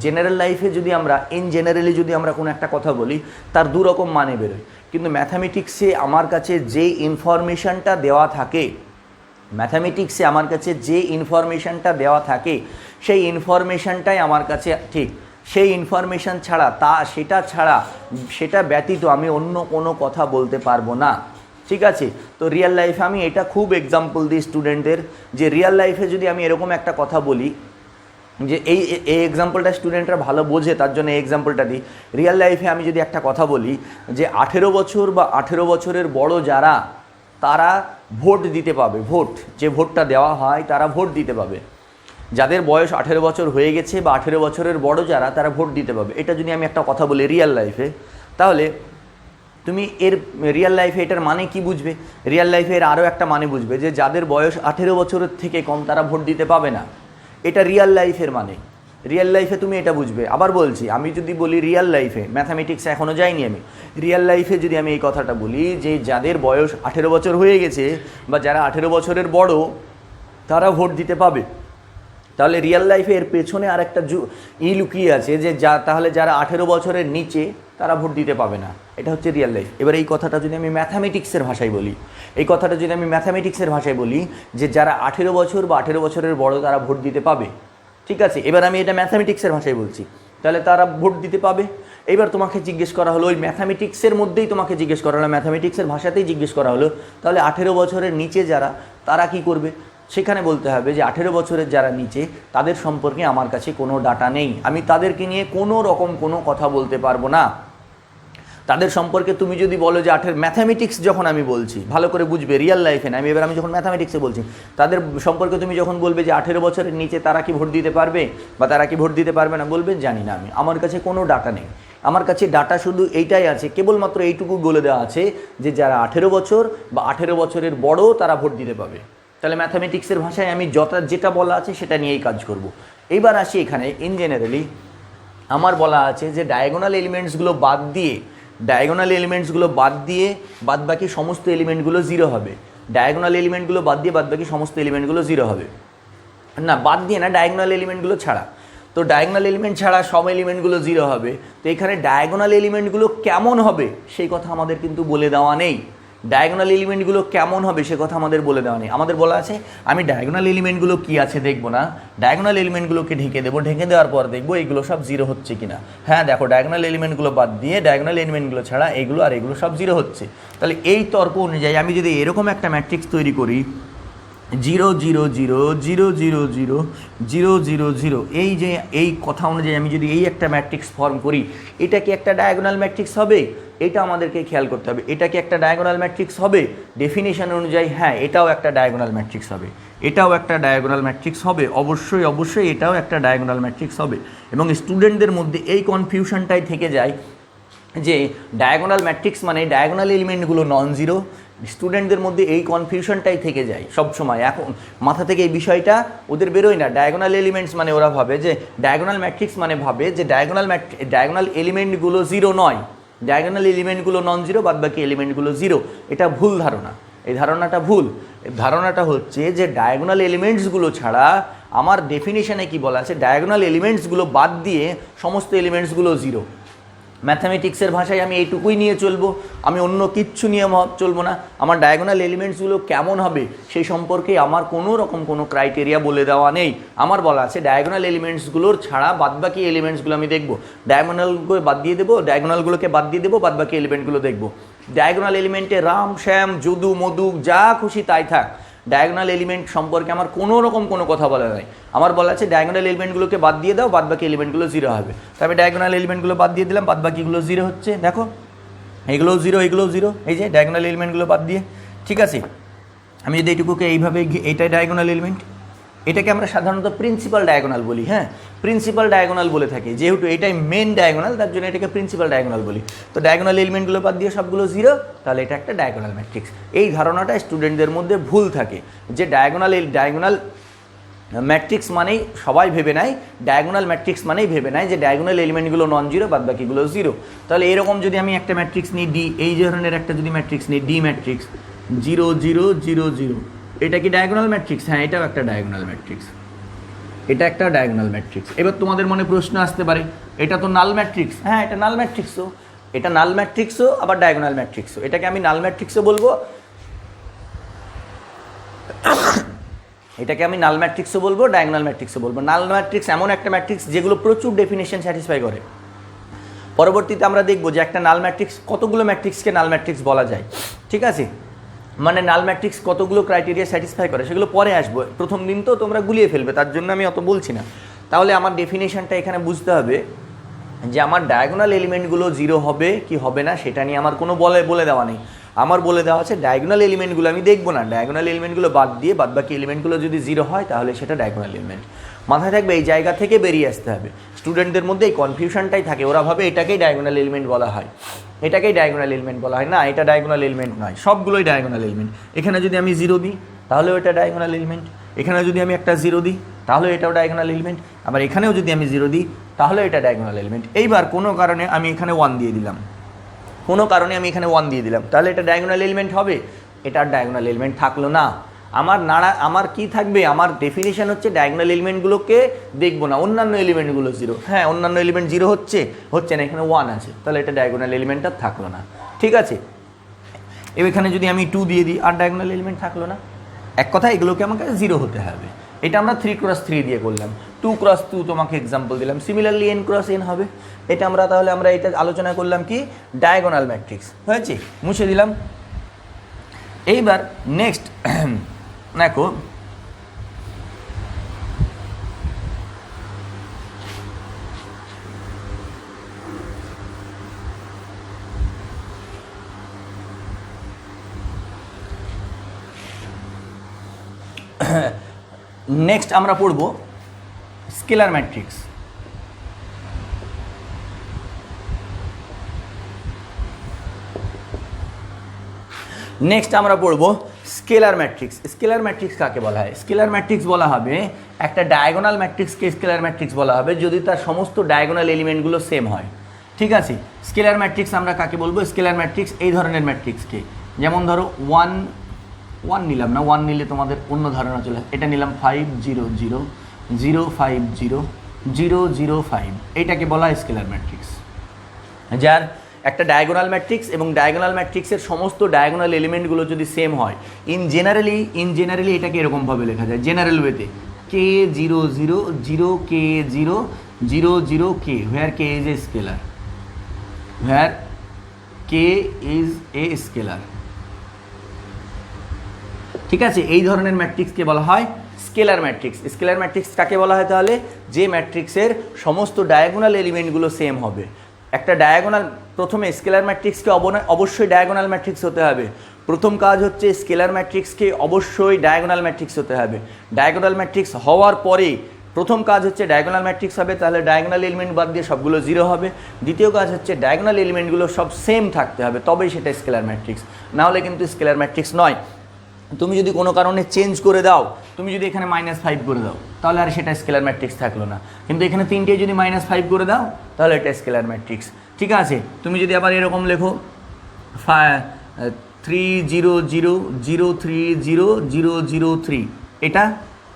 জেনারেল লাইফে যদি আমরা জেনারেলি যদি আমরা কোনো একটা কথা বলি তার দু রকম মানে বেরোয়, কিন্তু ম্যাথামেটিক্সে আমার কাছে যে ইনফরমেশানটা দেওয়া থাকে সেই ইনফরমেশানটাই আমার কাছে ঠিক, সেই ইনফরমেশান ছাড়া সেটা ব্যতীত আমি অন্য কোনো কথা বলতে পারবো না। ঠিক আছে, তো রিয়েল লাইফে আমি এটা খুব এক্সাম্পল দিই স্টুডেন্টদের, যে রিয়েল লাইফে যদি আমি এরকম একটা কথা বলি, যে এই এক্সাম্পলটা স্টুডেন্টরা ভালো বোঝে তার জন্য এই এক্সাম্পলটা দিই। রিয়েল লাইফে আমি যদি একটা কথা বলি যে 18 বছর বা 18 বছরের বড় যারা, তারা ভোট দিতে পাবে, যে ভোটটা দেওয়া হয় তারা ভোট দিতে পাবে। যাদের বয়স 18 বছর হয়ে গেছে বা 18 বছরের বড় যারা, তারা ভোট দিতে পাবে। এটা যদি আমি একটা কথা বলি রিয়েল লাইফে, তাহলে তুমি রিয়েল লাইফে এটার মানে কি বুঝবে? রিয়েল লাইফে এর আরও একটা মানে বুঝবে যে যাদের বয়স 18 বছরের থেকে কম তারা ভোট দিতে পাবে না। এটা রিয়েল লাইফের মানে, রিয়েল লাইফে তুমি এটা বুঝবে। আবার বলছি, আমি যদি বলি রিয়েল লাইফে, ম্যাথামেটিক্সে এখনও যাইনি আমি, রিয়েল লাইফে যদি আমি এই কথাটা বলি যে যাদের বয়স 18 বছর হয়ে গেছে বা যারা 18 বছরের বড় তারা ভোট দিতে পাবে, তাহলে রিয়েল লাইফে এর পেছনে আর একটা লুকিয়ে আছে যে তাহলে যারা 18 বছরের নিচে তারা ভোট দিতে পাবে না। এটা হচ্ছে রিয়েল লাইফ। এবার এই কথাটা যদি আমি ম্যাথামেটিক্সের ভাষায় বলি, যে যারা 18 বছর বা 18 বছরের বড় তারা ভোট দিতে পাবে। ঠিক আছে, এবার আমি এটা ম্যাথামেটিক্সের ভাষায় বলছি, তাহলে তারা ভোট দিতে পাবে। এইবার তোমাকে জিজ্ঞেস করা হলো, ওই ম্যাথামেটিক্সের মধ্যেই তোমাকে জিজ্ঞেস করা হলো, ম্যাথামেটিক্সের ভাষাতেই জিজ্ঞেস করা হলো, তাহলে 18 বছরের নিচে যারা, তারা কি করবে? সেখানে বলতে হবে যে 18 বছরের যারা নিচে তাদের সম্পর্কে আমার কাছে কোনো ডাটা নেই, আমি তাদেরকে নিয়ে কোনো রকম কোনো কথা বলতে পারবো না। তাদের সম্পর্কে তুমি যদি বলো যে ম্যাথামেটিক্স যখন আমি বলছি, ভালো করে বুঝবে, রিয়েল লাইফে না, আমি যখন ম্যাথামেটিক্সে বলছি, তাদের সম্পর্কে তুমি যখন বলবে যে 18 বছরের নিচে তারা কি ভোট দিতে পারবে বা তারা কি ভোট দিতে পারবে না, বলবেন জানি না, আমার কাছে কোনো ডাটা নেই। আমার কাছে ডাটা শুধু এইটাই আছে, কেবলমাত্র এইটুকু বলে দেওয়া আছে যে যারা 18 বছর বা 18 বছরের বড় তারা ভোট দিতে পাবে। তাহলে ম্যাথামেটিক্সের ভাষায় আমি যেটা বলা আছে সেটা নিয়েই কাজ করব। এইবার আসি এখানে, ইন জেনারেলি আমার বলা আছে যে ডায়াগোনাল এলিমেন্টসগুলো বাদ দিয়ে বাদ বাকি সমস্ত এলিমেন্টগুলো জিরো হবে। ডায়াগোনাল এলিমেন্টগুলো বাদ দিয়ে বাদ বাকি সমস্ত এলিমেন্টগুলো জিরো হবে, না বাদ দিয়ে না, ডায়াগোনাল এলিমেন্টগুলো ছাড়া। তো ডায়াগোনাল এলিমেন্ট ছাড়া সব এলিমেন্টগুলো জিরো হবে। তো এখানে ডায়াগোনাল এলিমেন্টগুলো কেমন হবে সেই কথা আমাদের কিন্তু বলে দেওয়া নেই। ডায়াগোনাল এলিমেন্টগুলো কেমন হবে সে কথা আমাদের বলে দেওয়া নেই। আমাদের বলা আছে আমি ডায়াগোনাল এলিমেন্টগুলো কি আছে দেখবো না, ডায়াগোনাল এলিমেন্টগুলোকে ঢেকে দেবো, ঢেকে দেওয়ার পর দেখবো এইগুলো সব জিরো হচ্ছে কিনা। হ্যাঁ দেখো, ডায়াগোনাল এলিমেন্টগুলো বাদ দিয়ে ডায়াগোনাল এলিমেন্টগুলো ছাড়া এইগুলো আর এগুলো সব জিরো হচ্ছে। তাহলে এই তর্ক অনুযায়ী আমি যদি এরকম একটা ম্যাট্রিক্স তৈরি করি 0 0 0 0 0 0 0 0 0, এই যে এই কথা অনুযায়ী আমি যদি এই একটা ম্যাট্রিক্স ফর্ম করি, এটা কি একটা ডায়াগোনাল ম্যাট্রিক্স হবে? এটা আমাদেরকে খেয়াল করতে হবে। এটা কি একটা ডায়াগোনাল ম্যাট্রিক্স হবে? ডেফিনেশন অনুযায়ী হ্যাঁ, এটাও একটা ডায়াগোনাল ম্যাট্রিক্স হবে, এটাও একটা ডায়াগোনাল ম্যাট্রিক্স হবে, অবশ্যই এটাও একটা ডায়াগোনাল ম্যাট্রিক্স হবে। এবং স্টুডেন্টদের মধ্যে এই কনফিউশনটাই থেকে যায় যে ডায়াগোনাল ম্যাট্রিক্স মানে ডায়াগোনাল এলিমেন্টগুলো নন জিরো। স্টুডেন্টদের মধ্যে এই কনফিউশনটাই থেকে যায় সবসময়, এখন মাথা থেকে এই বিষয়টা ওদের বেরোয় না। ডায়াগোনাল এলিমেন্টস মানে ওরা ভাবে যে ডায়াগোনাল ম্যাট্রিক্স মানে ভাবে যে ডায়াগোনাল এলিমেন্টগুলো জিরো নয়, ডায়াগোনাল এলিমেন্টগুলো নন জিরো, বাদ বাকি এলিমেন্টগুলো জিরো। এটা ভুল ধারণা, এই ধারণাটা ভুল। ধারণাটা হচ্ছে যে ডায়াগোনাল এলিমেন্টসগুলো ছাড়া আমার ডেফিনিশনে কি বলা আছে, ডায়াগোনাল এলিমেন্টসগুলো বাদ দিয়ে সমস্ত এলিমেন্টসগুলো জিরো। ম্যাথামেটিক্সের ভাষায় আমি এইটুকুই নিয়ে চলবো, আমি অন্য কিচ্ছু নিয়ে চলবো না। আমার ডায়াগোনাল এলিমেন্টসগুলো কেমন হবে সেই সম্পর্কে আমার কোনো রকম কোনো ক্রাইটেরিয়া বলে দেওয়া নেই। আমার বলা আছে ডায়াগোনাল এলিমেন্টসগুলোর ছাড়া বাদবাকি এলিমেন্টসগুলো আমি দেখবো, ডায়াগোনালগুলো বাদ দিয়ে দেবো, ডায়াগোনালগুলোকে বাদ দিয়ে দেবো, বাদবাকি এলিমেন্টগুলো দেখবো। ডায়াগোনাল এলিমেন্টে রাম শ্যাম যদু মধু যা খুশি তাই থাক, ডায়াগোনাল এলিমেন্ট সম্পর্কে আমার কোনো রকম কোনো কথা বলা নাই। আমার বলা আছে ডায়াগোনাল এলিমেন্টগুলোকে বাদ দিয়ে দাও, বাদ বাকি এলিমেন্টগুলো জিরো হবে। তো আমি ডায়াগোনাল এলিমেন্টগুলো বাদ দিয়ে দিলাম, বাদ বাকিগুলো জিরো হচ্ছে। দেখো এগুলোও জিরো, এগুলোও জিরো, এই যে ডায়াগোনাল এলিমেন্টগুলো বাদ দিয়ে। ঠিক আছে, আমি যদি এইটুকুকে এইভাবে, এইটাই ডায়াগোনাল এলিমেন্ট, এটাকে আমরা সাধারণত প্রিন্সিপাল ডায়াগোনাল বলি। হ্যাঁ, প্রিন্সিপাল ডায়াগোনাল বলে থাকি, যেহেতু এটাই মেন ডায়াগোনাল তার জন্য এটাকে প্রিন্সিপাল ডায়াগোনাল বলি। তো ডায়াগোনাল এলিমেন্টগুলো বাদ দিয়ে সবগুলো জিরো, তাহলে এটা একটা ডায়াগোনাল ম্যাট্রিক্স। এই ধারণাটা স্টুডেন্টদের মধ্যে ভুল থাকে যে ডায়াগোনাল ম্যাট্রিক্স মানেই সবাই ভেবে নেয়, ডায়াগোনাল ম্যাট্রিক্স মানেই ভেবে নেয় যে ডায়াগোনাল এলিমেন্টগুলো নন জিরো, বাদ বাকিগুলো জিরো। তাহলে এরকম যদি আমি একটা ম্যাট্রিক্স নিই ডি, এই ধরনের একটা যদি ম্যাট্রিক্স নিই ডি ম্যাট্রিক্স 0 0 0 0, এটা কি ডায়াগোনাল ম্যাট্রিক্স? হ্যাঁ, এটাও একটা ডায়াগোনাল ম্যাট্রিক্স, এটা একটা ডায়াগোনাল ম্যাট্রিক্স। এবার তোমাদের মনে প্রশ্ন আসতে পারে এটা তো নাল ম্যাট্রিক্স। হ্যাঁ, এটা নাল ম্যাট্রিক্সও, এটা নাল ম্যাট্রিক্সও আবার ডায়াগোনাল ম্যাট্রিক্সও। এটাকে আমি নাল ম্যাট্রিক্সও বলবো, এটাকে আমি নাল ম্যাট্রিক্সও বলবো, ডায়াগোনাল ম্যাট্রিক্সও বলবো। নাল ম্যাট্রিক্স এমন একটা ম্যাট্রিক্স যেগুলো প্রচুর ডেফিনেশন স্যাটিসফাই করে। পরবর্তীতে আমরা দেখবো যে একটা নাল ম্যাট্রিক্স, কতগুলো ম্যাট্রিক্সকে নাল ম্যাট্রিক্স বলা যায়। ঠিক আছে, মানে নাল ম্যাট্রিক্স কতগুলো ক্রাইটেরিয়া স্যাটিসফাই করে সেগুলো পরে আসবো। প্রথম দিন তো তোমরা গুলিয়ে ফেলবে, তার জন্য আমি অত বলছি না। তাহলে আমার ডেফিনেশনটা এখানে বুঝতে হবে যে আমার ডায়াগোনাল এলিমেন্টগুলো জিরো হবে কি হবে না সেটা নিয়ে আমার কোনো বলে দেওয়া নেই। আমার বলে দেওয়া আছে ডায়াগোনাল এলিমেন্টগুলো আমি দেখবো না, ডায়াগোনাল এলিমেন্টগুলো বাদ দিয়ে বাদ বাকি এলিমেন্টগুলো যদি জিরো হয় তাহলে সেটা ডায়াগোনাল এলিমেন্ট। মাথায় থাকবে এই জায়গা থেকে বেরিয়ে আসতে হবে। স্টুডেন্টদের মধ্যে এই কনফিউশনটাই থাকে, ওরা ভাবে এটাকেই ডায়াগোনাল এলিমেন্ট বলা হয়, এটাকেই ডায়াগোনাল এলিমেন্ট বলা হয়। না, এটা ডায়াগোনাল এলিমেন্ট নয়, সবগুলোই ডায়াগোনাল এলিমেন্ট। এখানে যদি আমি জিরো দিই তাহলেও এটা ডায়াগোনাল এলিমেন্ট, এখানে যদি আমি একটা জিরো দিই তাহলে এটাও ডায়াগোনাল এলিমেন্ট, আবার এখানেও যদি আমি জিরো দিই তাহলে এটা ডায়াগোনাল এলিমেন্ট। এইবার কোনো কারণে আমি এখানে 1 দিয়ে দিলাম, কোনো কারণে আমি এখানে 1 দিয়ে দিলাম, তাহলে এটা ডায়াগোনাল এলিমেন্ট হবে? এটা ডায়াগোনাল এলিমেন্ট থাকলো না। আমার কি থাকবে, আমার ডেফিনিশন হচ্ছে ডায়াগোনাল এলিমেন্টগুলোকে দেখবো না, অন্যান্য এলিমেন্টগুলো জিরো। হ্যাঁ, অন্যান্য এলিমেন্ট জিরো হচ্ছে না, এখানে 1 আছে, তাহলে এটা ডায়াগোনাল এলিমেন্টটা থাকলো না। ঠিক আছে, এখানে যদি আমি 2 দিয়ে দিই আর ডায়াগোনাল এলিমেন্ট থাকলো না। এক কথা, এগুলোকে আমাকে জিরো হতে হবে। এটা আমরা 3x3 দিয়ে করলাম, 2x2 তোমাকে এক্সাম্পল দিলাম, সিমিলারলি n×n হবে। এটা আমরা এটা আলোচনা করলাম কি ডায়াগোনাল ম্যাট্রিক্স হয়েছে, মুছে দিলাম। এইবার নেক্সট দেখো, নেক্সট আমরা পড়ব স্কেলার ম্যাট্রিক্স। নেক্সট আমরা পড়ব স্কেলার ম্যাট্রিক্স। স্কেলার ম্যাট্রিক্স কাকে বলা হয়? স্কেলার ম্যাট্রিক্স বলা হবে একটা ডায়াগোনাল ম্যাট্রিক্সকে স্কেলার ম্যাট্রিক্স বলা হবে যদি তার সমস্ত ডায়াগোনাল এলিমেন্টগুলো সেম হয়। ঠিক আছে, স্কেলার ম্যাট্রিক্স আমরা কাকে বলবো? স্কেলার ম্যাট্রিক্স এই ধরনের ম্যাট্রিক্সকে, যেমন ধরো 1 নিলাম না, 1 নিলে তোমাদের অন্য ধারণা চলে, এটা নিলাম 5 0 0 0 5 0 0 0 5, এইটাকে বলা হয় স্কেলার ম্যাট্রিক্স, যার একটা ডায়াগোনাল ম্যাট্রিক্স এবং ডায়াগোনাল ম্যাট্রিক্সের সমস্ত ডায়াগোনাল এলিমেন্টগুলো যদি সেম হয়, ইন জেনারেলি এটাকে এরকমভাবে লেখা যায় জেনারেল ওয়েতে, কে 0 0 0 কে 0 0 0 কে, where k is a scalar, where k is a scalar। ঠিক আছে, এই ধরনের ম্যাট্রিক্সকে বলা হয় স্কেলার ম্যাট্রিক্স। স্কেলার ম্যাট্রিক্স কাকে বলা হয় তাহলে? যে ম্যাট্রিক্সের সমস্ত ডায়াগোনাল এলিমেন্টগুলো সেম হবে। একটা ডায়াগোনাল, প্রথমে স্কেলার ম্যাট্রিক্সকে অবশ্যই ডায়াগোনাল ম্যাট্রিক্স হতে হবে। প্রথম কাজ হচ্ছে স্কেলার ম্যাট্রিক্সকে অবশ্যই ডায়াগোনাল ম্যাট্রিক্স হতে হবে। ডায়াগোনাল ম্যাট্রিক্স হওয়ার পরে প্রথম কাজ হচ্ছে ডায়াগোনাল ম্যাট্রিক্স হবে, তাহলে ডায়াগোনাল এলিমেন্ট বাদ দিয়ে সবগুলো 0 হবে। দ্বিতীয় কাজ হচ্ছে ডায়াগোনাল এলিমেন্টগুলো সব সেম থাকতে হবে, তবেই সেটা স্কেলার ম্যাট্রিক্স, না হলে কিন্তু স্কেলার ম্যাট্রিক্স নয়। তুমি যদি কোনো কারণে চেঞ্জ করে দাও, তুমি যদি এখানে -5 করে দাও, তাহলে আর সেটা স্কেলার ম্যাট্রিক্স থাকলো না। কিন্তু এখানে 3টে যদি -5 করে দাও, তাহলে এটা স্কেলার ম্যাট্রিক্স। ঠিক আছে, তুমি যদি আবার এরকম লেখো 3 0 0 0 3 0 0 0 3,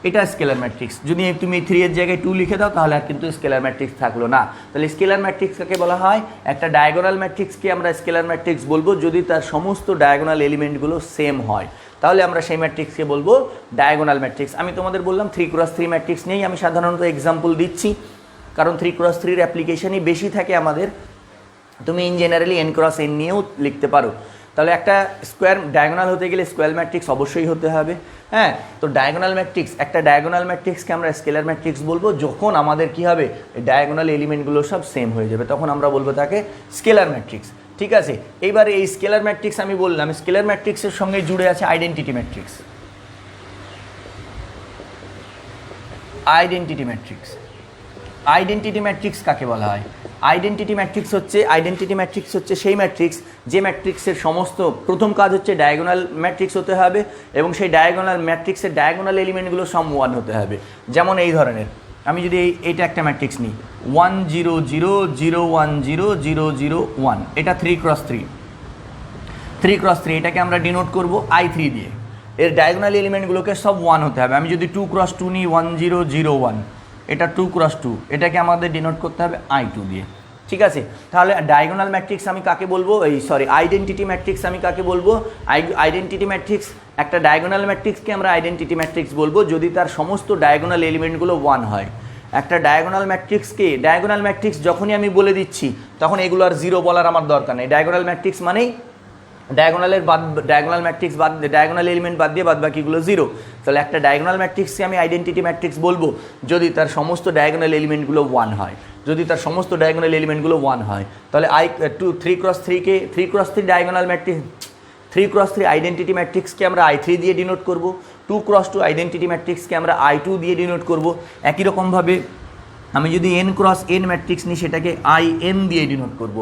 এটা স্কেলার ম্যাট্রিক্স। যদি তুমি 3 এর জায়গায় 2 লিখে দাও, তাহলে আর কিন্তু স্কেলার ম্যাট্রিক্স থাকলো না। তাহলে স্কেলার ম্যাট্রিক্স কাকে বলা হয়? একটা ডায়াগোনাল ম্যাট্রিক্সকে আমরা স্কেলার ম্যাট্রিক্স বলবো যদি তার সমস্ত ডায়াগোনাল এলিমেন্টগুলো সেম হয়, তাহলে আমরা সেই ম্যাট্রিক্সকে বলবো ডায়াগোনাল ম্যাট্রিক্স। আমি তোমাদের বললাম 3x3 ম্যাট্রিক্স নিয়েই আমি সাধারণত এক্সাম্পল দিচ্ছি, কারণ 3x3 অ্যাপ্লিকেশনই বেশি থাকে আমাদের। তুমি ইন জেনারেলি n×n নিয়েও লিখতে পারো। তাহলে একটা স্কোয়ার ডায়াগোনাল হতে গেলে স্কোয়ার ম্যাট্রিক্স অবশ্যই হতে হবে। হ্যাঁ, তো ডায়াগোনাল ম্যাট্রিক্স, একটা ডায়াগোনাল ম্যাট্রিক্সকে আমরা স্কেলার ম্যাট্রিক্স বলবো যখন আমাদের কি হবে, ডায়াগোনাল এলিমেন্টগুলো সব সেম হয়ে যাবে, তখন আমরা বলবো তাকে স্কেলার ম্যাট্রিক্স। ঠিক আছে, এইবার এই স্কেলার ম্যাট্রিক্স আমি বললাম, স্কেলার ম্যাট্রিক্সের সঙ্গে জুড়ে আছে আইডেন্টিটি ম্যাট্রিক্স। আইডেন্টিটি ম্যাট্রিক্স কাকে বলা হয়? আইডেন্টিটি ম্যাট্রিক্স হচ্ছে সেই ম্যাট্রিক্স যে ম্যাট্রিক্সের সমস্ত প্রথম কাজ হচ্ছে ডায়াগোনাল ম্যাট্রিক্স হতে হবে এবং সেই ডায়াগোনাল ম্যাট্রিক্সের ডায়াগোনাল এলিমেন্টগুলো সম 1 হতে হবে। যেমন এই ধরনের, আমি যদি এইটা একটা ম্যাট্রিক্স নিই 1 0 0 0 1 0 0 0 1, এটা 3x3, এটাকে আমরা ডিনোট করব i3 দিয়ে। এর ডায়াগোনাল এলিমেন্টগুলোকে সব 1 হতে হবে। আমি যদি 2x2 নিই 1 0 0 1, এটা 2x2, এটাকে আমাদের ডিনোট করতে হবে i2 দিয়ে। ঠিক আছে, তাহলে ডায়াগোনাল ম্যাট্রিক্স আমি কাকে বলবো? আইডেন্টিটি ম্যাট্রিক্স আমি কাকে বলবো? আইডেন্টিটি ম্যাট্রিক্স, একটা ডায়াগোনাল ম্যাট্রিক্সকে আমরা আইডেন্টিটি ম্যাট্রিক্স বলবো যদি তার সমস্ত ডায়াগোনাল এলিমেন্টগুলো 1 হয়। একটা ডায়াগোনাল ম্যাট্রিক্স যখনই আমি বলে দিচ্ছি, তখন এগুলো আর 0 বলার আমার দরকার নেই। ডায়াগোনাল ম্যাট্রিক্স মানেই ডায়াগোনাল এলিমেন্ট বাদ দিয়ে বাদবাকিগুলো 0। তাহলে একটা ডায়াগোনাল ম্যাট্রিক্সকে আমি আইডেন্টিটি ম্যাট্রিক্স বলবো যদি তার সমস্ত ডায়াগোনাল এলিমেন্টগুলো 1 হয়। তাহলে 3x3 diagonal matrix, 3x3 identity ম্যাট্রিক্সকে আমরা i3 দিয়ে ডিনোট করব, 2x2 আইডেন্টিটি ম্যাট্রিক্সকে আমরা i2 দিয়ে ডিনোট করব। একই রকমভাবে আমি যদি n×n ম্যাট্রিক্স নিই, সেটাকে in দিয়ে ডিনোট করব।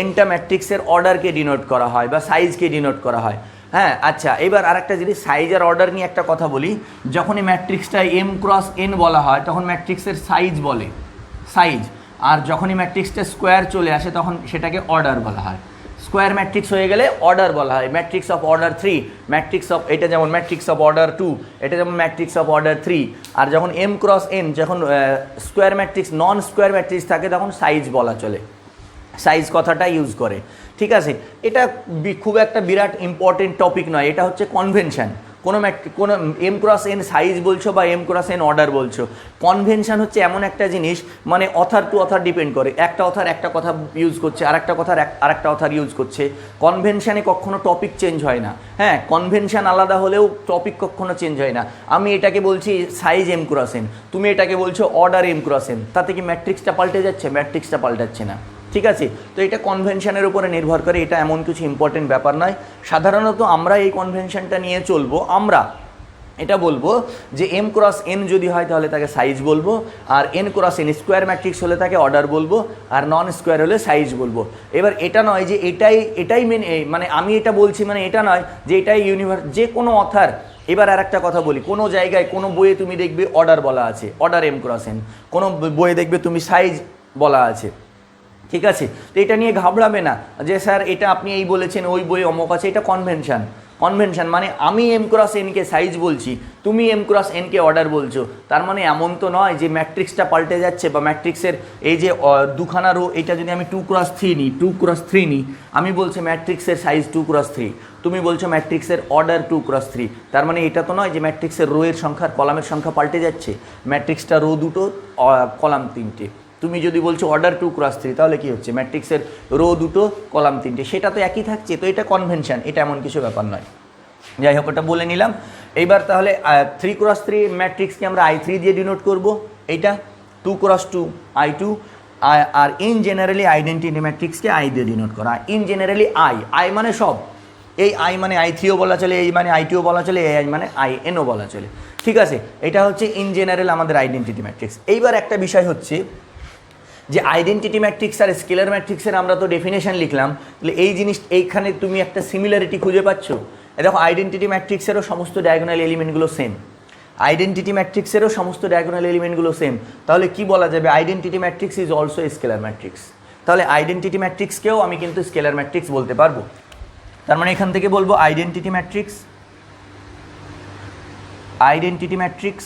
nটা ম্যাট্রিক্সের অর্ডারকে ডিনোট করা হয় বা সাইজকে ডিনোট করা হয়। হ্যাঁ, আচ্ছা, এবার আরেকটা জিনিস সাইজ আর অর্ডার নিয়ে একটা কথা বলি। যখন এই ম্যাট্রিক্সটা m×n বলা হয়, তখন ম্যাট্রিক্সের সাইজ বলে সাইজ, আর যখনই ম্যাট্রিক্সটা স্কোয়ার চলে আসে তখন সেটাকে অর্ডার বলা হয়। স্কোয়ার ম্যাট্রিক্স হয়ে গেলে অর্ডার বলা হয়, ম্যাট্রিক্স অফ অর্ডার 3, এটা যেমন ম্যাট্রিক্স অফ অর্ডার 2, এটা যেমন ম্যাট্রিক্স অফ অর্ডার 3। আর যখন m×n, যখন স্কোয়ার ম্যাট্রিক্স নন স্কোয়ার ম্যাট্রিক্স থাকে, তখন সাইজ বলা চলে, সাইজ কথাটা ইউজ করে। ঠিক আছে, এটা খুব একটা বিরাট ইম্পর্টেন্ট টপিক নয়, এটা হচ্ছে কনভেনশন। কোনো m×n সাইজ বলছো বা m×n অর্ডার বলছো, কনভেনশন হচ্ছে এমন একটা জিনিস, মানে অথার টু অথার ডিপেন্ড করে। একটা অথার একটা কথা ইউজ করছে, আরেকটা অথার ইউজ করছে। কনভেনশনে কখনো টপিক চেঞ্জ হয় না। হ্যাঁ, কনভেনশন আলাদা হলেও টপিক কখনো চেঞ্জ হয় না। আমি এটাকে বলছি সাইজ m×n, তুমি এটাকে বলছো অর্ডার m×n, তাতে কি ম্যাট্রিক্সটা পাল্টে যাচ্ছে? ম্যাট্রিক্সটা পাল্টাচ্ছে না। ঠিক আছে, তো এটা কনভেনশনের উপরে নির্ভর করে, এটা এমন কিছু ইম্পর্টেন্ট ব্যাপার নয়। সাধারণত আমরা এই কনভেনশনটা নিয়ে চলবো। আমরা এটা বলবো যে এম ক্রস এন যদি হয় তাহলে তাকে সাইজ বলবো, আর N cross N square matrix হলে তাকে অর্ডার বলবো, আর নন স্কোয়ার হলে সাইজ বলবো। এবার এটা নয় যে এটাই মেন, মানে আমি এটা বলছি মানে এটা নয় যে এটাই ইউনিভার্স যে কোনো অথার। এবার আর একটা কথা বলি, কোনো জায়গায় কোনো বইয়ে তুমি দেখবে অর্ডার বলা আছে, অর্ডার এম ক্রস এন, কোনো বইয়ে দেখবে তুমি সাইজ বলা আছে, ঠিক আছে? তো এটা নিয়ে ঘাবড়াবে না যে স্যার এটা আপনি এই বলেছেন ওই বইয়ে অমুক আছে, এটা কনভেনশন। কনভেনশন মানে আমি এম ক্রস এনকে সাইজ বলছি, তুমি এম ক্রস এনকে অর্ডার বলছো, তার মানে এমন তো নয় যে ম্যাট্রিক্সটা পাল্টে যাচ্ছে, বা ম্যাট্রিক্সের এই যে দুখানা রো, এটা যদি আমি 2x3 নিই, 2x3 নিই, আমি বলছি ম্যাট্রিক্সের সাইজ 2x3, তুমি বলছো ম্যাট্রিক্সের অর্ডার 2x3, তার মানে এটা তো নয় যে ম্যাট্রিক্সের রো এর সংখ্যা কলামের সংখ্যা পাল্টে যাচ্ছে, ম্যাট্রিক্সটা রো দুটো কলাম তিনটে। তুমি যদি বলছো অর্ডার 2x3 তাহলে কি হচ্ছে, ম্যাট্রিক্সের রো দুটো কলাম তিনটে, সেটা তো একই থাকছে, তো এটা কনভেনশন, এটা এমন কিছু ব্যাপার নয়। যাই হোক, ওটা বলে নিলাম। এইবার তাহলে 3x3 ম্যাট্রিক্সকে আমরা I3 দিয়ে ডিনোট করব, এইটা 2x2 I2, আর ইন জেনারেলি আইডেন্টিটি ম্যাট্রিক্সকে I দিয়ে ডিনোট করা। ইন জেনারেলি I মানে সব, এই I মানে I3ও বলা চলে, এই মানে I2ও বলা চলে, এই I মানে INও বলা চলে, ঠিক আছে? এটা হচ্ছে ইন জেনারেল আমাদের আইডেন্টিটি ম্যাট্রিক্স। এইবার একটা বিষয় হচ্ছে যে আইডেন্টিটি ম্যাট্রিক্স আর স্কেলার ম্যাট্রিক্সের আমরা তো ডেফিনেশন লিখলাম, তাহলে এই জিনিস এইখানে তুমি একটা সিমিলারিটি খুঁজে পাচ্ছ। দেখো আইডেন্টিটি ম্যাট্রিক্সেরও সমস্ত ডায়াগোনাল এলিমেন্টগুলো সেম, আইডেন্টিটি ম্যাট্রিক্সেরও সমস্ত ডায়াগোনাল এলিমেন্টগুলো সেম, তাহলে কি বলা যাবে, identity matrix is also a scalar matrix. তাহলে আইডেন্টিটি ম্যাট্রিক্সকেও আমি কিন্তু স্কেলার ম্যাট্রিক্স বলতে পারবো। তার মানে এখান থেকে বলবো identity matrix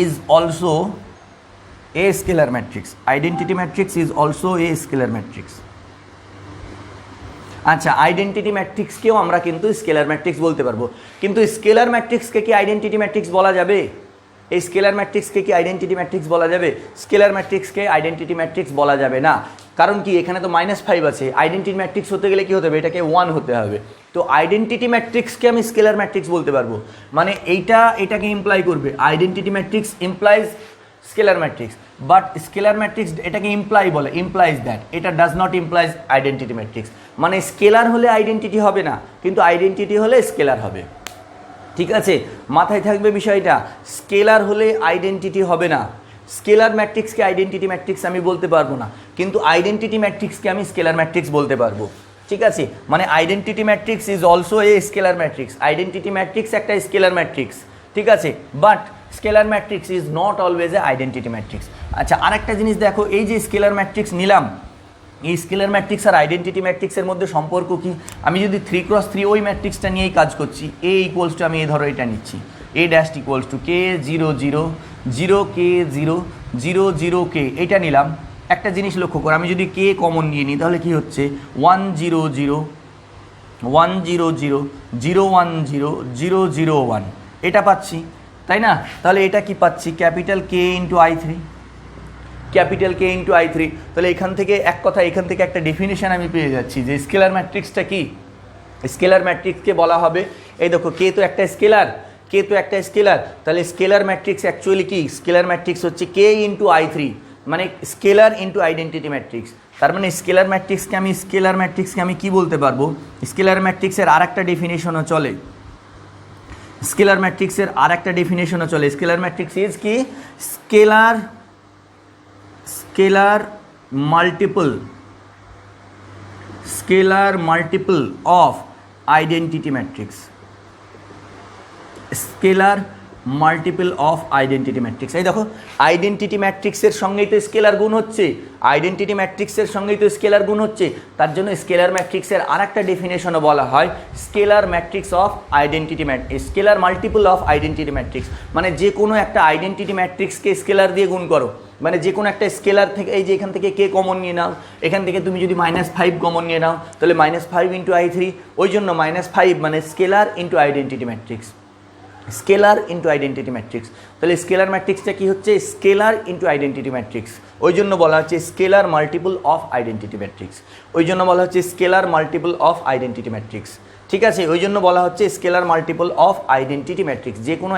is also a scalar matrix. Identity matrix is also a scalar matrix. আচ্ছা, আইডেন্টিটি ম্যাট্রিক্সকেও আমরা কিন্তু স্কেলার ম্যাট্রিক্স বলতে পারবো, কিন্তু স্কেলার ম্যাট্রিক্সকে কি আইডেন্টিটি ম্যাট্রিক্স বলা যাবে? এই স্কেলার ম্যাট্রিক্সকে কি আইডেন্টিটি ম্যাট্রিক্স বলা যাবে? স্কেলার ম্যাট্রিক্সকে আইডেন্টিটি ম্যাট্রিক্স বলা যাবে না, কারণ কি এখানে তো -5 আছে, আইডেন্টিটি ম্যাট্রিক্স হতে গেলে কি হতে হবে, এটাকে 1 হতে হবে। তো আইডেন্টিটি ম্যাট্রিক্সকে আমি স্কেলার ম্যাট্রিক্স বলতে পারবো, মানে এটাকে ইমপ্লাই করবে, identity matrix implies scalar matrix, but scalar matrix এটাকে ইমপ্লাইজ দ্যাট, এটা does not implies identity matrix. মানে স্কেলার হলে আইডেন্টিটি হবে না, কিন্তু আইডেন্টিটি হলে স্কেলার হবে, ঠিক আছে? মাথায় থাকবে বিষয়টা, স্কেলার হলে আইডেন্টিটি হবে না, স্কেলার ম্যাট্রিক্সকে আইডেন্টিটি ম্যাট্রিক্স আমি বলতে পারবো না, কিন্তু আইডেন্টিটি ম্যাট্রিক্সকে আমি স্কেলার ম্যাট্রিক্স বলতে পারবো, ঠিক আছে? মানে identity matrix is also a scalar matrix, identity matrix একটা স্কেলার ম্যাট্রিক্স, ঠিক আছে? But scalar matrix is not always a identity matrix. আচ্ছা, আরেকটা জিনিস দেখো, এই যে স্কেলার ম্যাট্রিক্স নিলাম, এই স্কেলার ম্যাট্রিক্স আর আইডেন্টিটি ম্যাট্রিক্সের মধ্যে সম্পর্ক কি? আমি যদি 3x3 ওই ম্যাট্রিক্সটা নিয়েই কাজ করছি, এ ইকুয়ালস টু, আমি ধরো এটা নিচ্ছি, a dash equals to K0 0 0 K0 0 0 K, এটা নিলাম। একটা জিনিস লক্ষ্য করো, আমি যদি K কমন নিয়ে নিই তাহলে কি হচ্ছে 1 0 0 1 0 0 0 1 0 0 0 1, এটা পাচ্ছি, তাই না? তাহলে এটা কি পাচ্ছি, capital K into I3, capital K into I3। তাহলে এখান থেকে একটা ডেফিনেশন আমি পেয়ে যাচ্ছি যে স্কেলার ম্যাট্রিক্সটা কি, স্কেলার ম্যাট্রিক্সকে বলা হবে, এই দেখো K তো একটা স্কেলার, তাহলে স্কেলার ম্যাট্রিক্স অ্যাকচুয়ালি কি, স্কেলার ম্যাট্রিক্স হচ্ছে K ইন্টু I3, মানে স্কেলার ইন্টু আইডেন্টিটি ম্যাট্রিক্স। তার মানে স্কেলার ম্যাট্রিক্সকে আমি কি বলতে পারবো, স্কেলার ম্যাট্রিক্সের আর একটা ডেফিনেশনও চলে, স্কেলার ম্যাট্রিক্স ইজ কি, scalar multiple of identity matrix, scalar multiple of identity matrix. এই দেখো আইডেন্টিটি ম্যাট্রিক্সের সঙ্গেই তো স্কেলার গুণ হচ্ছে, তার জন্য স্কেলার ম্যাট্রিক্সের আর একটা ডেফিনেশনও বলা হয় scalar multiple of identity matrix. মানে যে কোনো একটা আইডেন্টিটি ম্যাট্রিক্সকে স্কেলার দিয়ে গুণ করো, মানে যে কোনো একটা স্কেলার থেকে, এই যে এখান থেকে K কমন নিয়ে নাও, এখান থেকে তুমি যদি -5 কমন নিয়ে নাও তাহলে -5 ইন্টু I3, ওই জন্য -5 মানে স্কেলার ইন্টু আইডেন্টিটি ম্যাট্রিক্স, তাহলে স্কেলার ম্যাট্রিক্সটা কি হচ্ছে, স্কেলার ইন্টু আইডেন্টিটি ম্যাট্রিক্স, ওই জন্য বলা হচ্ছে scalar multiple of identity matrix, ঠিক আছে? ওই জন্য বলা হচ্ছে scalar multiple of identity matrix. যে কোনো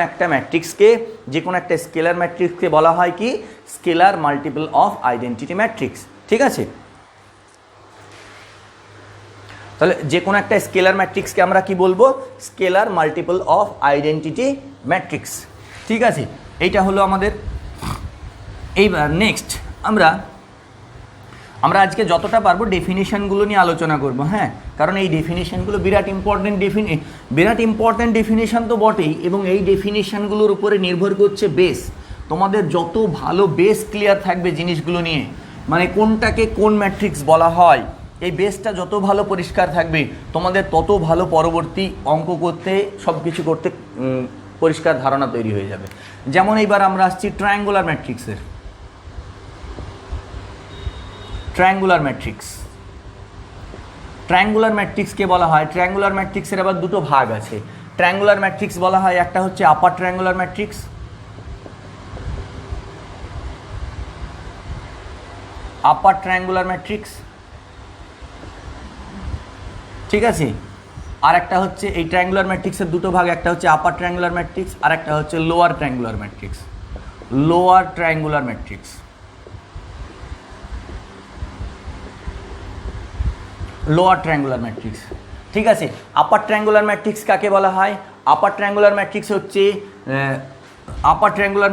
একটা স্কেলার ম্যাট্রিক্সকে বলা হয় কি, scalar multiple of identity matrix, ঠিক আছে? তাহলে যে কোনো একটা স্কেলার ম্যাট্রিক্সকে আমরা কি বলবো? Scalar multiple of identity matrix. ঠিক আছে, এইটা হলো আমাদের। এইবার নেক্সট আমরা আজকে যতটা পারবো ডেফিনেশনগুলো নিয়ে আলোচনা করব। হ্যাঁ, কারণ এই ডেফিনেশনগুলো বিরাট ইম্পর্টেন্ট ডেফিনেশন তো বটেই, এবং এই ডেফিনেশনগুলোর উপরে নির্ভর করছে বেস। তোমাদের যত ভালো বেস ক্লিয়ার থাকবে জিনিসগুলো নিয়ে, মানে কোনটাকে কোন ম্যাট্রিক্স বলা হয়, এই বেসটা যত ভালো পরিষ্কার থাকবে তোমাদের তত ভালো পরবর্তী অঙ্ক করতে, সব কিছু করতে পরিষ্কার ধারণা তৈরি হয়ে যাবে। যেমন এইবার আমরা আসছি ট্রায়াঙ্গুলার ম্যাট্রিক্সের। ট্রায়াঙ্গুলার ম্যাট্রিক্সকে বলা হয়, ট্রায়াঙ্গুলার ম্যাট্রিক্সের আবার দুটো ভাগ আছে। ট্রায়াঙ্গুলার ম্যাট্রিক্স বলা হয়, একটা হচ্ছে আপার ট্রায়াঙ্গুলার ম্যাট্রিক্স, ঠিক আছে। আর একটা হচ্ছে এই ট্রায়াঙ্গুলার ম্যাট্রিক্সের দুটো ভাগ, একটা হচ্ছে আপার ট্রায়াঙ্গুলার ম্যাট্রিক্স আর একটা হচ্ছে লোয়ার ট্রায়াঙ্গুলার ম্যাট্রিক্স। ঠিক আছে। আপার ট্রায়াঙ্গুলার ম্যাট্রিক্স কাকে বলা হয়? আপার ট্রায়াঙ্গুলার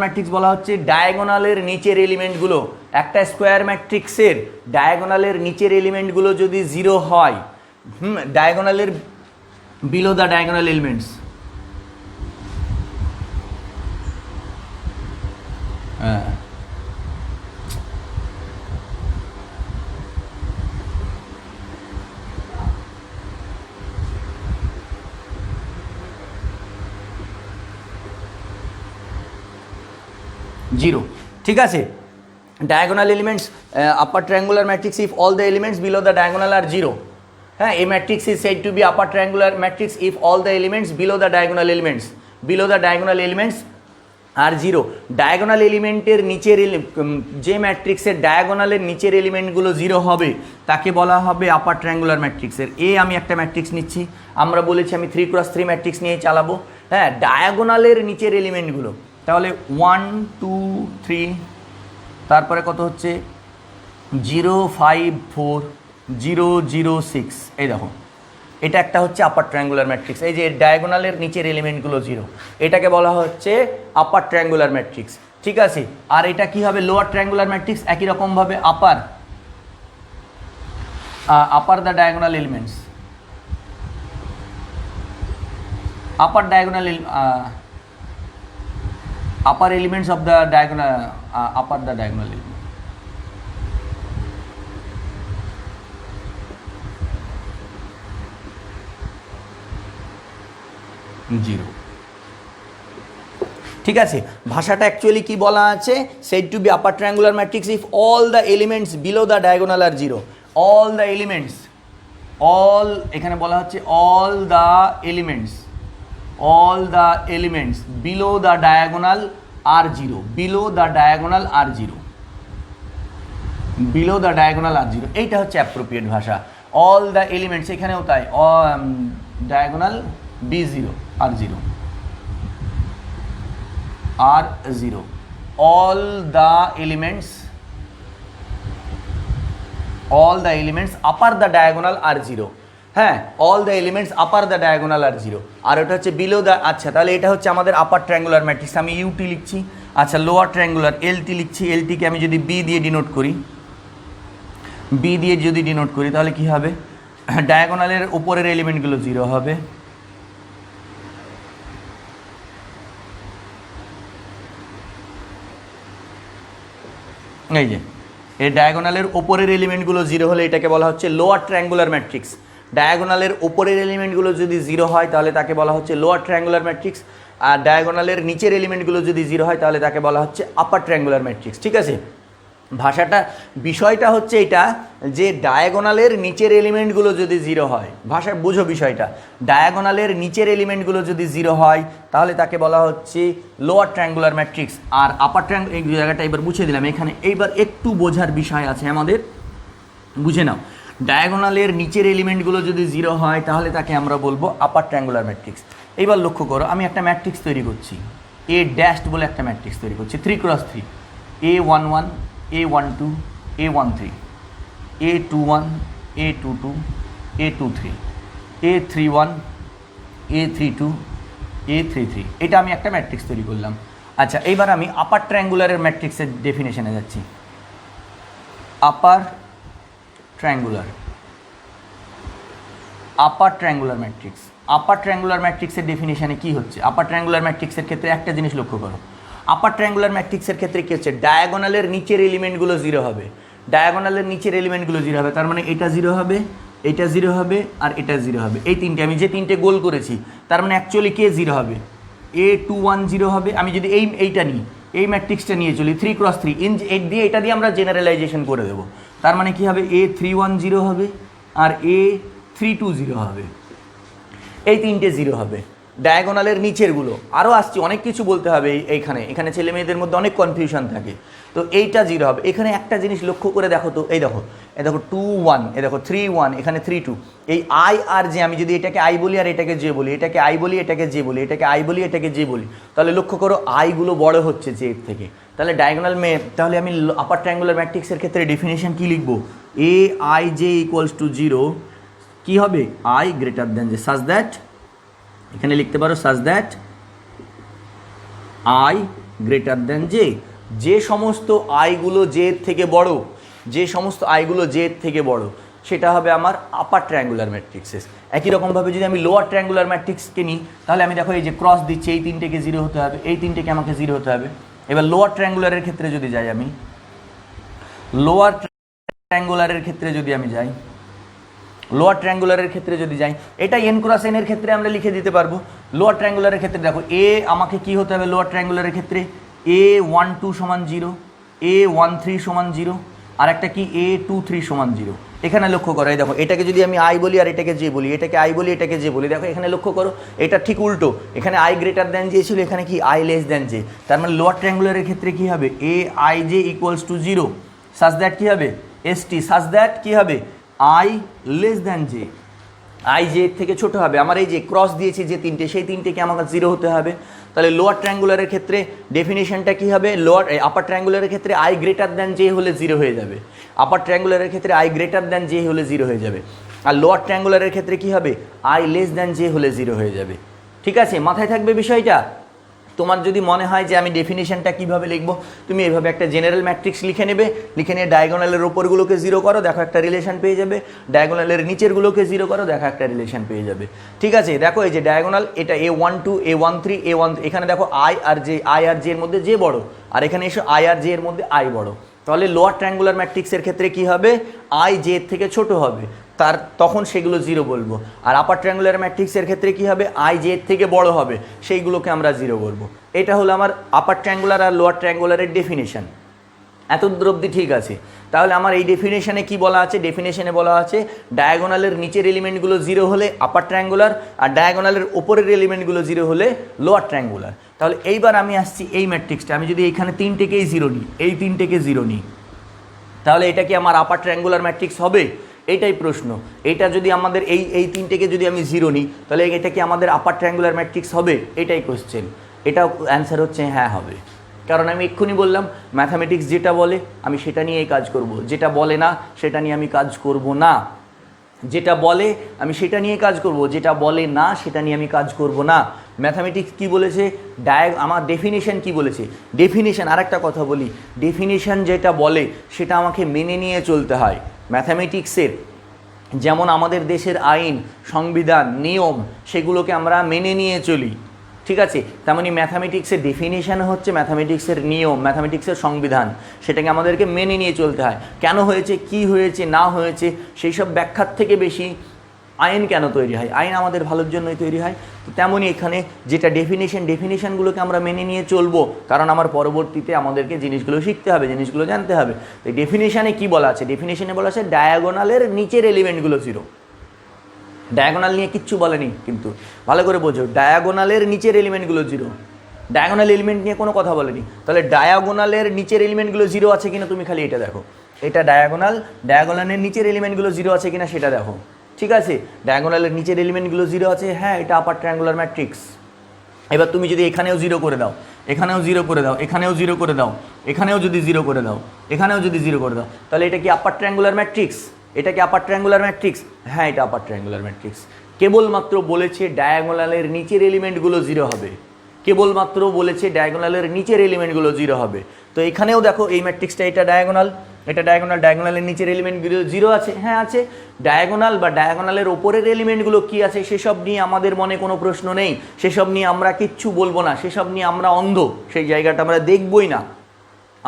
ম্যাট্রিক্স বলা হচ্ছে ডায়াগোনালের নিচের এলিমেন্টগুলো, একটা স্কোয়ার ম্যাট্রিক্সের ডায়াগোনালের নিচের এলিমেন্টগুলো যদি 0 হয়, ডায়াগোনালের বিলো দ্য ডায়াগোনাল এলিমেন্টস, হ্যাঁ, জিরো। ঠিক আছে, diagonal elements upper triangular matrix if all the elements below the diagonal are zero. হ্যাঁ, a matrix is said to be upper triangular matrix if all the elements below the diagonal elements are zero. ডায়াগোনাল এলিমেন্টের নিচের যে ম্যাট্রিক্সের ডায়াগোনালের নিচের এলিমেন্টগুলো 0 হবে তাকে বলা হবে আপার ট্রায়াঙ্গুলার ম্যাট্রিক্সের। আমি একটা ম্যাট্রিক্স নিচ্ছি, আমরা বলেছি আমি 3x3 ম্যাট্রিক্স নিয়ে চালাবো। হ্যাঁ, ডায়াগোনালের নিচের এলিমেন্টগুলো, তাহলে 1 2 3, তারপরে কত হচ্ছে 0 5 4 0 0 6। এই দেখো, এটা একটা হচ্ছে আপার ট্রায়াঙ্গুলার ম্যাট্রিক্স। এই যে ডায়াগোনালের নিচের এলিমেন্টগুলো 0, এটাকে বলা হচ্ছে আপার ট্রায়াঙ্গুলার ম্যাট্রিক্স। ঠিক আছে, আর এটা কি হবে? Lower triangular matrix. একই রকমভাবে upper the diagonal elements, upper elements of the diagonal, upper the diagonal element. Zero. ঠিক আছে, ভাষাটা অ্যাকচুয়ালি কি বলা আছে? Said to be upper triangular matrix if all the elements below the diagonal are zero. All the elements, এখানে বলা হচ্ছে all the elements below the diagonal are zero, below the diagonal are zero. এইটা হচ্ছে appropriate ভাষা। All the elements, এখানেও তাই, diagonal B0 are zero, all the elements upper the diagonal are zero. হ্যাঁ, all the elements upper the diagonal are zero. আর ওটা হচ্ছে below the. আচ্ছা, তাহলে এটা হচ্ছে আমাদের আপার ট্রায়াঙ্গুলার ম্যাট্রিক্স, আমি ইউটি লিখছি। আচ্ছা, লোয়ার ট্রায়াঙ্গুলার LT লিখছি। LTকে আমি যদি B দিয়ে ডিনোট করি, তাহলে কি হবে? ডায়াগোনালের উপরের এলিমেন্টগুলো 0 হবে, এই যে এই ডায়াগোনালের উপরের এলিমেন্টগুলো 0 হলে এটাকে বলা হচ্ছে লোয়ার ট্রায়াঙ্গুলার ম্যাট্রিক্স। ডায়াগোনালের উপরের এলিমেন্টগুলো যদি 0 হয় তাহলে তাকে বলা হচ্ছে লোয়ার ট্রায়াঙ্গুলার ম্যাট্রিক্স, আর ডায়াগোনালের নিচের এলিমেন্টগুলো যদি 0 হয় তাহলে তাকে বলা হচ্ছে আপার ট্রায়াঙ্গুলার ম্যাট্রিক্স। ঠিক আছে, বিষয়টা হচ্ছে এটা যে ডায়াগোনালের নিচের এলিমেন্টগুলো যদি 0 হয়, ভাষায় বুঝো বিষয়টা, ডায়াগোনালের নিচের এলিমেন্টগুলো যদি 0 হয় তাহলে তাকে বলা হচ্ছে লোয়ার ট্রায়াঙ্গুলার ম্যাট্রিক্স। আর আপার ট্রায়াঙ্গুলার, এই জায়গাটা এবার বুঝিয়ে দিলাম। এখানে এইবার একটু বোঝার বিষয় আছে আমাদের, বুঝে নাও। ডায়াগোনালের নিচের এলিমেন্টগুলো যদি 0 হয় তাহলে তাকে আমরা বলবো আপার ট্রায়াঙ্গুলার ম্যাট্রিক্স। এইবার লক্ষ্য করো, আমি একটা ম্যাট্রিক্স তৈরি করছি, A ড্যাশ বলে একটা ম্যাট্রিক্স তৈরি করছি, 3x3, A11 A12 A13 A21 A22 A23, A31, A32, A33, এটা আমি একটা ম্যাট্রিক্স তৈরি করলাম। আচ্ছা, এইবার আমি আপার ট্রায়াঙ্গুলারের ম্যাট্রিক্সের ডেফিনেশনে যাচ্ছি। আপার ট্রায়াঙ্গুলার ম্যাট্রিক্স, আপার ট্রায়াঙ্গুলার ম্যাট্রিক্সের ডেফিনেশনে কি হচ্ছে? আপার ট্রায়াঙ্গুলার ম্যাট্রিক্সের ক্ষেত্রে একটা জিনিস লক্ষ্য করো, আপার ট্রায়াঙ্গুলার ম্যাট্রিক্সের ক্ষেত্রে কি হচ্ছে? ডায়াগোনালের নিচের এলিমেন্টগুলো জিরো হবে, ডায়াগোনালের নিচের এলিমেন্টগুলো জিরো হবে, তার মানে এটা জিরো হবে, এটা জিরো হবে, আর এটা জিরো হবে। এই তিনটে আমি যে তিনটে গোল করেছি, তার মানে অ্যাকচুয়ালি কে জিরো হবে? A21 জিরো হবে। আমি যদি এইটা নিই, এই ম্যাট্রিক্সটা নিয়ে চলি 3x3 এটা দিয়ে আমরা জেনারেলাইজেশন করে দেবো। তার মানে কি হবে? A31 জিরো হবে, আর A32 জিরো হবে, এই তিনটে জিরো হবে ডায়াগোনালের নিচেরগুলো। আরও আসছি, অনেক কিছু বলতে হবে এখানে ছেলে মেয়েদের মধ্যে অনেক কনফিউশন থাকে। তো এইটা জিরো হবে। এখানে একটা জিনিস লক্ষ্য করে দেখো তো, এই দেখো 2 1, এই দেখো 3 1, এখানে 3 2। এই আই আর জে, আমি যদি এটাকে আই বলি আর এটাকে জে বলি, এটাকে আই বলি এটাকে জে বলি, এটাকে আই বলি এটাকে জে বলি, তাহলে লক্ষ্য করো আইগুলো বড় হচ্ছে জে এর থেকে। তাহলে ডায়াগোনাল তাহলে আমি আপার ট্রায়াঙ্গুলার ম্যাট্রিক্সের ক্ষেত্রে ডেফিনেশন কি লিখবো? AIJ = 0 কি হবে? I greater than J, such that, এখানে লিখতে পারো such that I greater than J. যে সমস্ত আইগুলো জে থেকে বড়, যে সমস্ত আইগুলো জে থেকে বড়, সেটা হবে আমার আপার ট্রায়াঙ্গুলার ম্যাট্রিক্সেস। একই রকমভাবে যদি আমি লোয়ার ট্রায়াঙ্গুলার ম্যাট্রিক্সকে নিই, তাহলে আমি দেখো এই যে ক্রস দিচ্ছি, এই তিনটেকে জিরো হতে হবে, এই তিনটেকে আমাকে জিরো হতে হবে। এবার লোয়ার ট্রায়াঙ্গুলারের ক্ষেত্রে যদি যাই, আমি লোয়ার ট্রায়াঙ্গুলারের ক্ষেত্রে যদি আমি যাই, লোয়ার ট্রায়াঙ্গুলারের ক্ষেত্রে যদি যাই, এটা n × n এর ক্ষেত্রে আমরা লিখে দিতে পারবো। লোয়ার ট্রায়াঙ্গুলারের ক্ষেত্রে দেখো আমাকে কি হতে হবে? লোয়ার ট্রায়াঙ্গুলারের ক্ষেত্রে A12 = 0, A13 = 0, আর একটা কি A23 = 0। এখানে লক্ষ্য করো, এই দেখো এটাকে যদি আমি আই বলি আর এটাকে জে বলি, এটাকে আই বলি এটাকে জে বলি, দেখো এখানে লক্ষ্য করো এটা ঠিক উল্টো। এখানে আই গ্রেটার দ্যান জে ছিল, এখানে কি আই লেস দ্যান জে। তার মানে লোয়ার ট্রায়াঙ্গুলারের ক্ষেত্রে কি হবে? AIJ = 0 সাজ দ্যাট কি হবে? ST সাজ দ্যাট কি হবে? I less than J, I J এর থেকে ছোট হবে। আমার এই যে ক্রস দিয়েছি যে তিনটে, সেই তিনটেকে আমাকে জিরো হতে হবে। তাহলে লোয়ার ট্রায়াঙ্গুলারের ক্ষেত্রে ডেফিনেশনটা কি হবে? আপার ট্রায়াঙ্গুলারের ক্ষেত্রে আই গ্রেটার দ্যান জে হলে জিরো হয়ে যাবে, আপার ট্রায়াঙ্গুলারের ক্ষেত্রে আই গ্রেটার দ্যান জে হলে জিরো হয়ে যাবে। আর লোয়ার ট্রায়াঙ্গুলারের ক্ষেত্রে কি হবে? আই লেস দ্যান জে হলে জিরো হয়ে যাবে। ঠিক আছে, মাথায় থাকবে বিষয়টা। তোমার যদি মনে হয় যে আমি ডেফিনেশনটা কীভাবে লিখবো, তুমি এইভাবে একটা জেনারেল ম্যাট্রিক্স লিখে নেবে, লিখে নিয়ে ডায়াগোনালের ওপরগুলোকে জিরো করো, দেখো একটা রিলেশন পেয়ে যাবে। ডায়াগোনালের নিচেরগুলোকে জিরো করো, দেখো একটা রিলেশন পেয়ে যাবে। ঠিক আছে, দেখো এই যে ডায়াগোনাল, এটা A12 A13 A1, এখানে দেখো আই আর জে এর মধ্যে জে বড়, আর এখানে এসে আই আর জে এর মধ্যে আই বড়। তাহলে লোয়ার ট্রায়াঙ্গুলার ম্যাট্রিক্সের ক্ষেত্রে কি হবে? আই জে এর থেকে ছোট হবে, তখন সেগুলো জিরো বলবো। আর আপার ট্রায়াঙ্গুলার ম্যাট্রিক্সের ক্ষেত্রে কি হবে? আই জে এর থেকে বড় হবে, সেইগুলোকে আমরা জিরো বলবো। এটা হলো আমার আপার ট্রায়াঙ্গুলার আর লোয়ার ট্রায়াঙ্গুলারের ডেফিনেশন। এত দূর অবধি ঠিক আছে। তাহলে আমার এই ডেফিনেশনে কি বলা আছে? ডেফিনেশনে বলা আছে ডায়াগোনালের নিচের এলিমেন্টগুলো জিরো হলে আপার ট্রায়াঙ্গুলার, আর ডায়াগোনালের ওপরের এলিমেন্টগুলো জিরো হলে লোয়ার ট্রায়াঙ্গুলার। তাহলে এইবার আমি আসছি এই ম্যাট্রিক্সটা, আমি যদি এইখানে তিনটেকেই জিরো নিই, এই তিনটেকে জিরো নিই, তাহলে এটা কি আমার আপার ট্রায়াঙ্গুলার ম্যাট্রিক্স হবে? এইটাই প্রশ্ন। এটা যদি আমাদের এই তিনটেকে যদি আমি জিরো নিই, তাহলে এটা কি আমাদের আপার ট্রায়াঙ্গুলার ম্যাট্রিক্স হবে? এটাই কোশ্চেন। এটাও অ্যান্সার হচ্ছে হ্যাঁ হবে। কারণ আমি এক্ষুনি বললাম ম্যাথামেটিক্স যেটা বলে আমি সেটা নিয়েই কাজ করব, যেটা বলে না সেটা নিয়ে আমি কাজ করব না। যেটা বলে আমি সেটা নিয়ে কাজ করব, যেটা বলে না সেটা নিয়ে আমি কাজ করব না। ম্যাথামেটিক্স কি বলেছে? আমার ডেফিনেশন কি বলেছে? ডেফিনেশন, আর একটা কথা বলি, ডেফিনেশন যেটা বলে সেটা আমাকে মেনে নিয়ে চলতে হয়। ম্যাথামেটিক্সের যেমন আমাদের দেশের আইন, সংবিধান, নিয়ম, সেগুলোকে আমরা মেনে নিয়ে চলি, ঠিক আছে? তেমনি ম্যাথামেটিক্সের ডেফিনেশন হচ্ছে ম্যাথামেটিক্সের নিয়ম, ম্যাথামেটিক্সের সংবিধান, সেটাকে আমাদেরকে মেনে নিয়ে চলতে হয়। কেন হয়েছে, কি হয়েছে, না হয়েছে, সেই সব ব্যাখ্যার থেকে বেশি আইন কেন তৈরি হয়? আইন আমাদের ভালোর জন্যই তৈরি হয়। তো তেমনই এখানে যেটা ডেফিনেশনগুলোকে আমরা মেনে নিয়ে চলবো, কারণ আমার পরবর্তীতে আমাদেরকে জিনিসগুলো শিখতে হবে, জিনিসগুলো জানতে হবে। তো ডেফিনেশনে কি বলা আছে? ডেফিনেশনে বলা আছে ডায়াগোনালের নিচের এলিমেন্টগুলো জিরো। ডায়াগোনাল নিয়ে কিচ্ছু বলেনি, কিন্তু ভালো করে বোঝো, ডায়াগোনালের নিচের এলিমেন্টগুলো জিরো। ডায়াগোনাল এলিমেন্ট নিয়ে কোনো কথা বলেনি। তাহলে ডায়াগোনালের নিচের এলিমেন্টগুলো জিরো আছে কিনা তুমি খালি এটা দেখো, এটা ডায়াগোনালের নিচের এলিমেন্টগুলো জিরো আছে কিনা সেটা দেখো, ঠিক আছে? ডায়াগোনালের নিচের এলিমেন্টগুলো জিরো আছে, হ্যাঁ, এটা আপার ট্রায়াঙ্গুলার ম্যাট্রিক্স। এবার তুমি যদি এখানেও জিরো করে দাও, এখানেও জিরো করে দাও, এখানেও জিরো করে দাও, এখানেও যদি জিরো করে দাও, এখানেও যদি জিরো করে দাও, তাহলে এটা কি আপার ট্রায়াঙ্গুলার ম্যাট্রিক্স? এটা কি আপার ট্রায়াঙ্গুলার ম্যাট্রিক্স? হ্যাঁ, এটা আপার ট্রায়াঙ্গুলার ম্যাট্রিক্স। কেবলমাত্র বলেছে ডায়াগোনালের নিচের এলিমেন্টগুলো 0 হবে, কেবলমাত্র বলেছে ডায়াগোনালের নিচের এলিমেন্টগুলো 0 হবে। তো এখানেও দেখো এই ম্যাট্রিক্সটা, এটা ডায়াগোনাল, এটা ডায়াগোনাল, ডায়াগোনালের নিচের এলিমেন্টগুলো 0 আছে, হ্যাঁ আছে। ডায়াগোনাল বা ডায়াগোনালের ওপরের এলিমেন্টগুলো কি আছে সেসব নিয়ে আমাদের মনে কোনো প্রশ্ন নেই, সেসব নিয়ে আমরা কিচ্ছু বলবো না, সেসব নিয়ে আমরা অন্ধ, সেই জায়গাটা আমরা দেখবই না।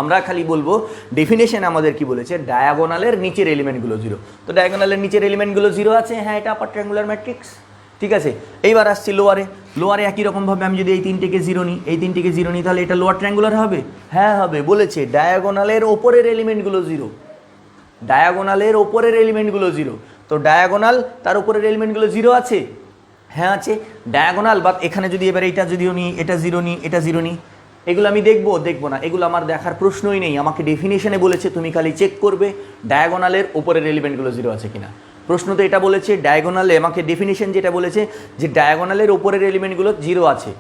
আমরা খালি বলবো ডেফিনেশন আমাদের কি বলেছে, ডায়াগোনালের নিচের এলিমেন্টগুলো 0। তো ডায়াগোনালের নিচের এলিমেন্টগুলো 0 আছে, হ্যাঁ এটা আপার ট্রায়াঙ্গুলার ম্যাট্রিক্স। ঠিক আছে, এইবার আসছি লোয়ারে। লোয়ারে একই রকমভাবে আমি যদি এই তিনটেকে 0 নিই, এই তিনটেকে 0 নিই, তাহলে এটা লোয়ার ট্রায়াঙ্গুলার হবে? হ্যাঁ হবে, বলেছে ডায়াগোনালের ওপরের এলিমেন্টগুলো 0, ডায়াগোনালের ওপরের এলিমেন্টগুলো 0। তো ডায়াগোনাল তার উপরের এলিমেন্টগুলো 0 আছে, হ্যাঁ আছে। ডায়াগোনাল বা এখানে যদি এবার এইটা যদিও নিই, এটা 0 নিই, এটা 0 নিই, এগুলো আমি দেখবো না, এগুলো আমার দেখার প্রশ্নই নেই। আমাকে ডেফিনেশনে বলেছে তুমি খালি চেক করবে ডায়াগোনালের ওপরের এলিমেন্টগুলো 0 আছে কিনা। প্রশ্ন তো এটা বলেছে ডায়াগোনালে, আমাকে ডেফিনেশন যেটা বলেছে যে ডায়াগোনালের ওপরের এলিমেন্টগুলো 0 আছে,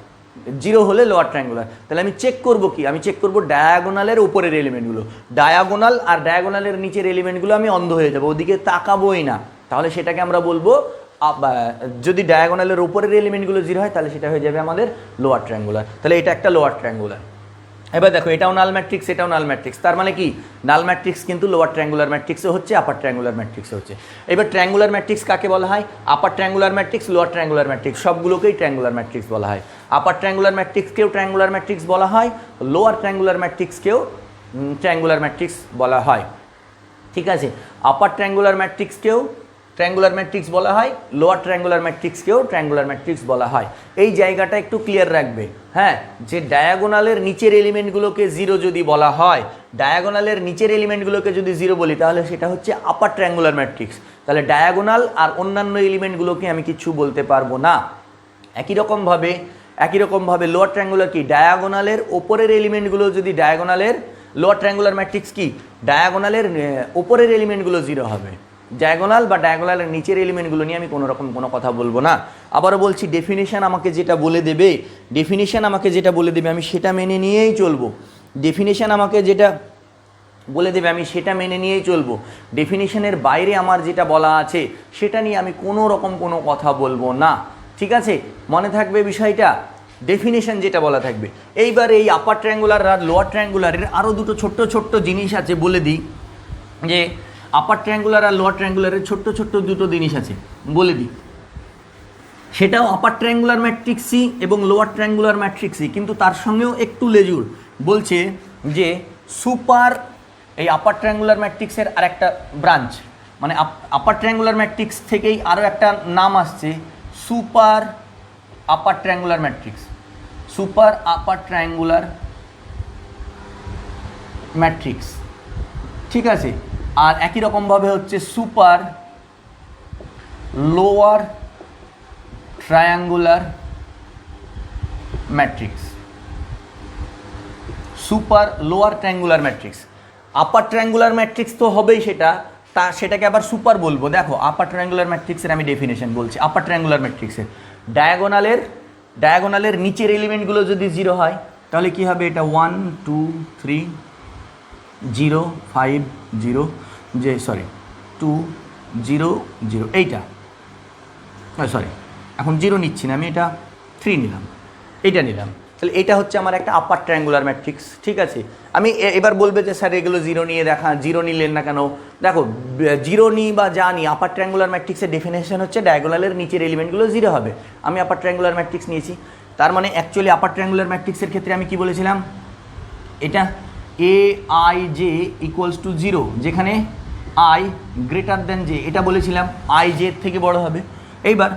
0 হলে লোয়ার ট্রায়াঙ্গুলার। তাহলে আমি চেক করব কি, আমি চেক করব ডায়াগোনালের উপরের এলিমেন্টগুলো। ডায়াগোনাল আর ডায়াগোনালের নিচের এলিমেন্টগুলো আমি অন্ধ হয়ে যাবো, ওদিকে তাকাবোই না। তাহলে সেটাকে আমরা বলবো যদি ডায়াগোনালের উপরের এলিমেন্টগুলো 0 হয় তাহলে সেটা হয়ে যাবে আমাদের লোয়ার ট্রায়াঙ্গুলার। তাহলে এটা একটা লোয়ার ট্রায়াঙ্গুলার। এবার দেখো এটাও নাল ম্যাট্রিক্স, এটাও নাল ম্যাট্রিক্স, তার মানে কি নাল ম্যাট্রিক্স কিন্তু লোয়ার ট্রায়াঙ্গুলার ম্যাট্রিক্সও হচ্ছে, আপার ট্রায়াঙ্গুলার ম্যাট্রিক্সও হচ্ছে। এবার ট্রায়াঙ্গুলার ম্যাট্রিক্স কাকে বলা হয়? Upper triangular matrix, lower triangular matrix সবগুলোকেই ট্রায়াঙ্গুলার ম্যাট্রিক্স বলা হয়। আপার ট্রায়াঙ্গুলার ম্যাট্রিক্সকেও ট্রায়াঙ্গুলার ম্যাট্রিক্স বলা হয়, লোয়ার ট্রায়াঙ্গুলার ম্যাট্রিক্সকেও ট্রায়াঙ্গুলার ম্যাট্রিক্স বলা হয়। ঠিক আছে, আপার ট্রায়াঙ্গুলার ম্যাট্রিক্সকেও ট্রায়াঙ্গুলার ম্যাট্রিক্স বলা হয়, লোয়ার ট্রায়াঙ্গুলার ম্যাট্রিক্সকেও ট্রায়াঙ্গুলার ম্যাট্রিক্স বলা হয়। এই জায়গাটা একটু ক্লিয়ার রাখবে, হ্যাঁ, যে ডায়াগোনালের নিচের এলিমেন্টগুলোকে 0 যদি বলা হয়, ডায়াগোনালের নিচের এলিমেন্টগুলোকে যদি 0 বলি তাহলে সেটা হচ্ছে আপার ট্রায়াঙ্গুলার ম্যাট্রিক্স। তাহলে ডায়াগোনাল আর অন্যান্য এলিমেন্টগুলোকে আমি কিছু বলতে পারবো না। একই রকমভাবে লোয়ার ট্রায়াঙ্গুলার কি, ডায়াগোনালের ওপরের এলিমেন্টগুলো যদি ডায়াগোনালের লোয়ার ট্রায়াঙ্গুলার ম্যাট্রিক্স কি, ডায়াগোনালের ওপরের এলিমেন্টগুলো 0 হবে। ডায়াগোনাল বা ডায়াগোনালের নিচের এলিমেন্টগুলো নিয়ে আমি কোনো কথা বলবো না। আবারও বলছি ডেফিনেশন আমাকে যেটা বলে দেবে, আমি সেটা মেনে নিয়েই চলবো। ডেফিনেশন আমাকে যেটা বলে দেবে আমি সেটা মেনে নিয়েই চলবো। ডেফিনেশনের বাইরে আমার যেটা বলা আছে সেটা নিয়ে আমি কোনো কথা বলবো না। ঠিক আছে, মনে থাকবে বিষয়টা, ডেফিনেশন যেটা বলা থাকবে। এইবার এই আপার ট্রায়াঙ্গুলার আর লোয়ার ট্রায়াঙ্গুলারের আরও দুটো ছোট্ট জিনিস আছে, বলে দিই যে আপার ট্রায়াঙ্গুলার আর লোয়ার ট্রায়াঙ্গুলারের ছোট্ট দুটো জিনিস আছে, বলে দিই। সেটাও আপার ট্রায়াঙ্গুলার ম্যাট্রিক্সই এবং লোয়ার ট্রায়াঙ্গুলার ম্যাট্রিক্সই, কিন্তু তার সঙ্গেও একটু লেজুর। বলছে যে সুপার, এই আপার ট্রায়াঙ্গুলার ম্যাট্রিক্সের আর একটা ব্রাঞ্চ, মানে আপার ট্রায়াঙ্গুলার ম্যাট্রিক্স থেকেই আরও একটা নাম আসছে super upper triangular matrix, super upper triangular matrix. ঠিক আছে, আর একই রকমভাবে হচ্ছে super lower triangular matrix, super lower triangular matrix. Upper triangular matrix তো হবেই, সেটাকে আবার সুপার বলবো। দেখো আপার ট্রায়াঙ্গুলার ম্যাট্রিক্সের আমি ডেফিনেশন বলছি। আপার ট্রায়াঙ্গুলার ম্যাট্রিক্সের ডায়াগোনালের নিচের এলিমেন্টগুলো যদি 0 হয় তাহলে কি হবে, এটা 1 2 3 0 5 0 2 0 0, এইটা এখন 0 নিচ্ছি না আমি, এটা 3 নিলাম, এইটা নিলাম। তাহলে এটা হচ্ছে আমার একটা আপার ট্রায়াঙ্গুলার ম্যাট্রিক্স। ঠিক আছে, আমি এবার বলবে যে স্যার এগুলো 0 নিয়ে দেখা, 0 নিলেন না কেন? দেখো 0 নিই বা যা নিই, আপার ট্রায়াঙ্গুলার ম্যাট্রিক্সের ডেফিনেশন হচ্ছে ডায়াগোনালের নিচের এলিমেন্টগুলো 0 হবে। আমি আপার ট্রায়াঙ্গুলার ম্যাট্রিক্স নিয়েছি, তার মানে অ্যাকচুয়ালি আপার ট্রায়াঙ্গুলার ম্যাট্রিক্সের ক্ষেত্রে আমি কি বলেছিলাম, এটা aij = 0, যেখানে i > j, এটা বলেছিলাম i j থেকে বড় হবে। এইবার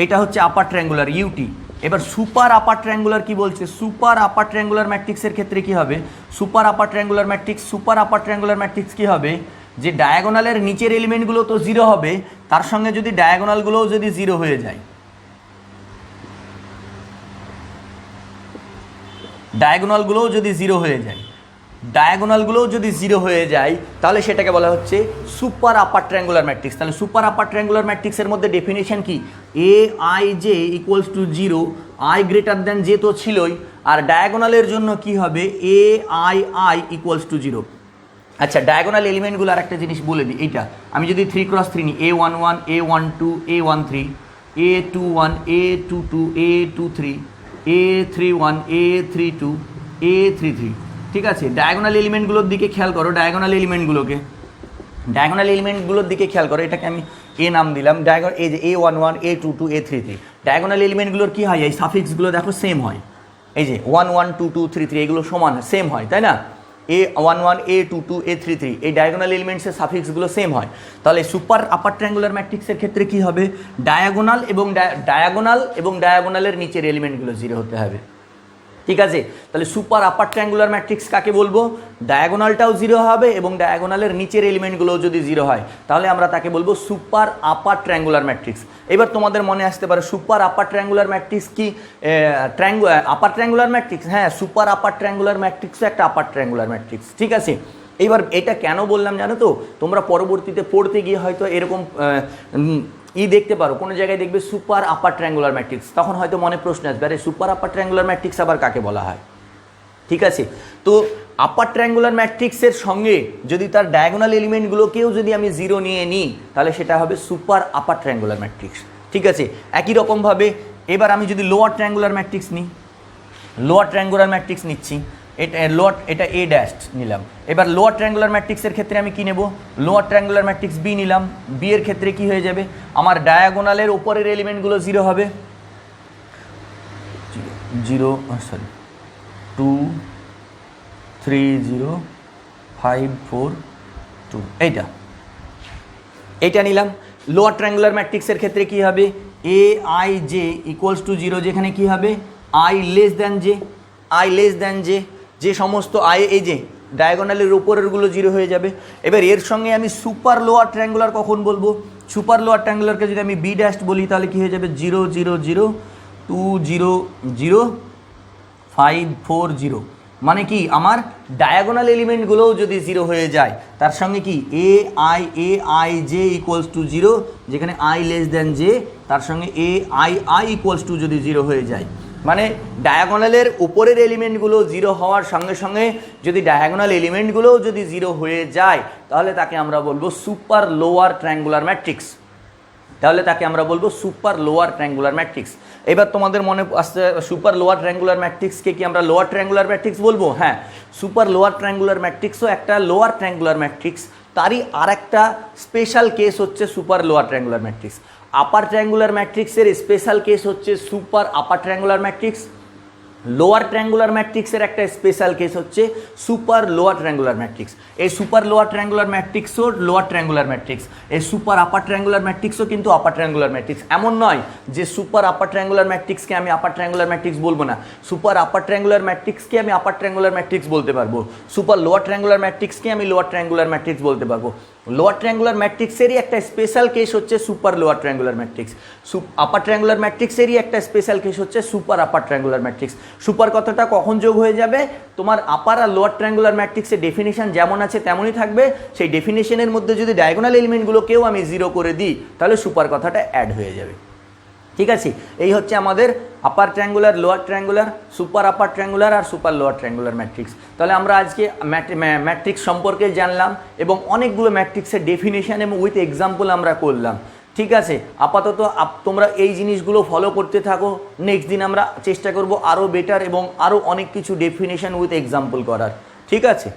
এটা হচ্ছে আপার ট্রায়াঙ্গুলার ইউটি। এবার সুপার আপার ট্রায়াঙ্গুলার কি বলছে, সুপার আপার ট্রায়াঙ্গুলার ম্যাট্রিক্সের ক্ষেত্রে কি হবে, সুপার আপার ট্রায়াঙ্গুলার ম্যাট্রিক্স কি হবে, যে ডায়াগোনালের নিচের এলিমেন্টগুলো তো 0 হবে, তার সঙ্গে যদি ডায়াগোনালগুলোও যদি 0 হয়ে যায়, ডায়াগোনালগুলোও যদি 0 হয়ে যায় তাহলে সেটাকে বলা হচ্ছে সুপার আপার ট্রায়াঙ্গুলার ম্যাট্রিক্স। তাহলে সুপার আপার ট্রায়াঙ্গুলার ম্যাট্রিক্সের মধ্যে ডেফিনেশন কি, aij = 0, i > j তো ছিলই, আর ডায়াগোনালের জন্য কি হবে, aii = 0। আচ্ছা, ডায়াগোনাল এলিমেন্টগুলো আর একটা জিনিস বলে দিই। এইটা আমি যদি 3x3 নিই, A11 A12 A13 A21 A22 A23 A31 A32 A33, ঠিক আছে। ডায়াগোনাল এলিমেন্টগুলোর দিকে খেয়াল করো, ডায়াগোনাল এলিমেন্টগুলোর দিকে খেয়াল করো। এটাকে আমি এ নাম দিলাম, এই যে A11 A22 A33। ডায়াগোনাল এলিমেন্টগুলোর কী হয়, এই সাফিক্সগুলো দেখো সেম হয়। এই যে 1 1 2 2 3 3 এগুলো সমান সেম হয়, তাই না? A11 A22 A33 এই ডায়াগোনাল এলিমেন্টসের সাফিক্সগুলো সেম হয়। তাহলে সুপার আপার ট্রায়াঙ্গুলার ম্যাট্রিক্সের ক্ষেত্রে কি হবে, ডায়াগোনাল এবং ডায়াগোনালের নিচের এলিমেন্টগুলো 0 হতে হবে, ঠিক আছে। তাহলে সুপার আপার ট্রায়াঙ্গুলার ম্যাট্রিক্স কাকে বলবো, ডায়াগোনালটাও 0 হবে এবং ডায়াগোনালের নিচের এলিমেন্টগুলোও যদি 0 হয় তাহলে আমরা তাকে বলবো সুপার আপার ট্রায়াঙ্গুলার ম্যাট্রিক্স। এবার তোমাদের মনে আসতে পারে সুপার আপার ট্রায়াঙ্গুলার ম্যাট্রিক্স কি আপার ট্রায়াঙ্গুলার ম্যাট্রিক্স? হ্যাঁ, সুপার আপার ট্রায়াঙ্গুলার ম্যাট্রিক্সও একটা আপার ট্রায়াঙ্গুলার ম্যাট্রিক্স, ঠিক আছে। এবার এটা কেন বললাম জানো তো, তোমরা পরবর্তীতে পড়তে গিয়ে হয়তো এরকম দেখতে পারো, কোনো জায়গায় দেখবে সুপার আপার ট্রায়াঙ্গুলার ম্যাট্রিক্স, তখন হয়তো মনে প্রশ্ন আসবে, আরে সুপার আপার ট্রায়াঙ্গুলার ম্যাট্রিক্স আবার কাকে বলা হয়, ঠিক আছে। তো আপার ট্রায়াঙ্গুলার ম্যাট্রিক্সের সঙ্গে যদি তার ডায়াগোনাল এলিমেন্টগুলোকেও যদি আমি 0 নিয়ে নিই তাহলে সেটা হবে সুপার আপার ট্রায়াঙ্গুলার ম্যাট্রিক্স, ঠিক আছে। একই রকমভাবে এবার আমি যদি লোয়ার ট্রায়াঙ্গুলার ম্যাট্রিক্স নিই, লোয়ার ট্রায়াঙ্গুলার ম্যাট্রিক্স নিচ্ছি, এটা এ ড্যাশ নিলাম। এবার লোয়ার ট্রায়াঙ্গুলার ম্যাট্রিক্সের ক্ষেত্রে আমি কি নেব, লোয়ার ট্রায়াঙ্গুলার ম্যাট্রিক্স বি নিলাম। বি এর ক্ষেত্রে কি হয়ে যাবে, আমার ডায়াগোনালের ওপরের এলিমেন্টগুলো 0 হবে, 0 2 3 0 5 4 2 এইটা নিলাম। লোয়ার ট্রায়াঙ্গুলার ম্যাট্রিক্সের ক্ষেত্রে কি হবে, এ আই জে ইকুয়ালস টু 0, যেখানে কি হবে আই লেস দ্যান জে, যে সমস্ত আই এই যে ডায়াগোনালের উপরেরগুলো 0 হয়ে যাবে। এবার এর সঙ্গে আমি সুপার লোয়ার ট্রায়াঙ্গুলার কখন বলবো, সুপার লোয়ার ট্রায়াঙ্গুলারকে যদি আমি বি ড্যাশ বলি তাহলে কি হয়ে যাবে 0 0 0 2 0 0 5 4 0, মানে কি আমার ডায়াগোনাল এলিমেন্টগুলোও যদি 0 হয়ে যায়, তার সঙ্গে কি এ আই জে ইকুয়ালস টু 0, যেখানে আই লেস দ্যান জে, তার সঙ্গে আই ইকুয়ালস টু যদি 0 হয়ে যায়, মানে ডায়াগোনালের উপরের এলিমেন্টগুলো 0 হওয়ার সঙ্গে সঙ্গে যদি ডায়াগোনাল এলিমেন্টগুলোও যদি 0 হয়ে যায় তাহলে তাকে আমরা বলবো সুপার লোয়ার ট্রায়াঙ্গুলার ম্যাট্রিক্স, এবার তোমাদের মনে আসছে সুপার লোয়ার ট্রায়াঙ্গুলার ম্যাট্রিক্সকে কি আমরা লোয়ার ট্রায়াঙ্গুলার ম্যাট্রিক্স বলবো? হ্যাঁ, সুপার লোয়ার ট্রায়াঙ্গুলার ম্যাট্রিক্সও একটা লোয়ার ট্রায়াঙ্গুলার ম্যাট্রিক্স, তারই আর একটা স্পেশাল কেস হচ্ছে super lower triangular matrix. Upper triangular ম্যাট্রিক্সের স্পেশাল কেস হচ্ছে super upper triangular matrix, lower triangular ম্যাট্রিক্সের একটা স্পেশাল কেস হচ্ছে সুপার লোয়ার ট্রায়াঙ্গুলার ম্যাট্রিক্স। এই সুপার লোয়ার ট্রায়াঙ্গুলার ম্যাট্রিক্সও লোয়ার ট্রায়াঙ্গুলার ম্যাট্রিক্স, এই সুপার আপার ট্রায়াঙ্গুলার ম্যাট্রিক্সও কিন্তু আপার ট্রায়াঙ্গুলার ম্যাট্রিক্স। এমন নয় যে সুপার আপার ট্রায়াঙ্গুলার ম্যাট্রিক্সকে আমি আপার ট্রায়াঙ্গুলার ম্যাট্রিক্স বলবো না, সুপার আপার ট্রায়াঙ্গুলার ম্যাট্রিক্সকে আমি আপার ট্রায়াঙ্গুলার ম্যাট্রিক্স বলতে পারবো, সুপার লোয়ার ট্রায়াঙ্গুলার ম্যাট্রিক্সকে আমি লোয়ার ট্রায়াঙ্গুলার ম্যাট্রিক্স বলতে পারবো। লোয়ার ট্রায়াঙ্গুলার ম্যাট্রিক্সেরই একটা স্পেশাল কেস হচ্ছে super lower triangular matrix, upper triangular ম্যাট্রিক্সেরই একটা স্পেশাল কেস হচ্ছে super upper triangular matrix. Super কথাটা কখন যোগ হয়ে যাবে, তোমার আপার আর লোয়ার ট্রায়াঙ্গুলার ম্যাট্রিক্সের ডেফিনিশন যেমন আছে তেমনই থাকবে, সেই ডেফিনিশনের মধ্যে যদি ডায়াগোনাল এলিমেন্টগুলোকেও আমি 0 করে দিই তাহলে সুপার কথাটা অ্যাড হয়ে যাবে, ঠিক আছে। এই হচ্ছে আমাদের upper triangular, lower triangular, super upper triangular আর সুপার লোয়ার ট্রায়াঙ্গুলার ম্যাট্রিক্স। তাহলে আমরা আজকে ম্যাট্রিক্স সম্পর্কে জানলাম এবং অনেকগুলো ম্যাট্রিক্সের ডেফিনিশন এবং উইথ এক্সাম্পল আমরা করলাম, ঠিক আছে। আপাতত তোমরা এই জিনিসগুলো ফলো করতে থাকো, নেক্সট দিন আমরা চেষ্টা করব আরও বেটার এবং আরও অনেক কিছু ডেফিনিশন উইথ এক্সাম্পল করার, ঠিক আছে।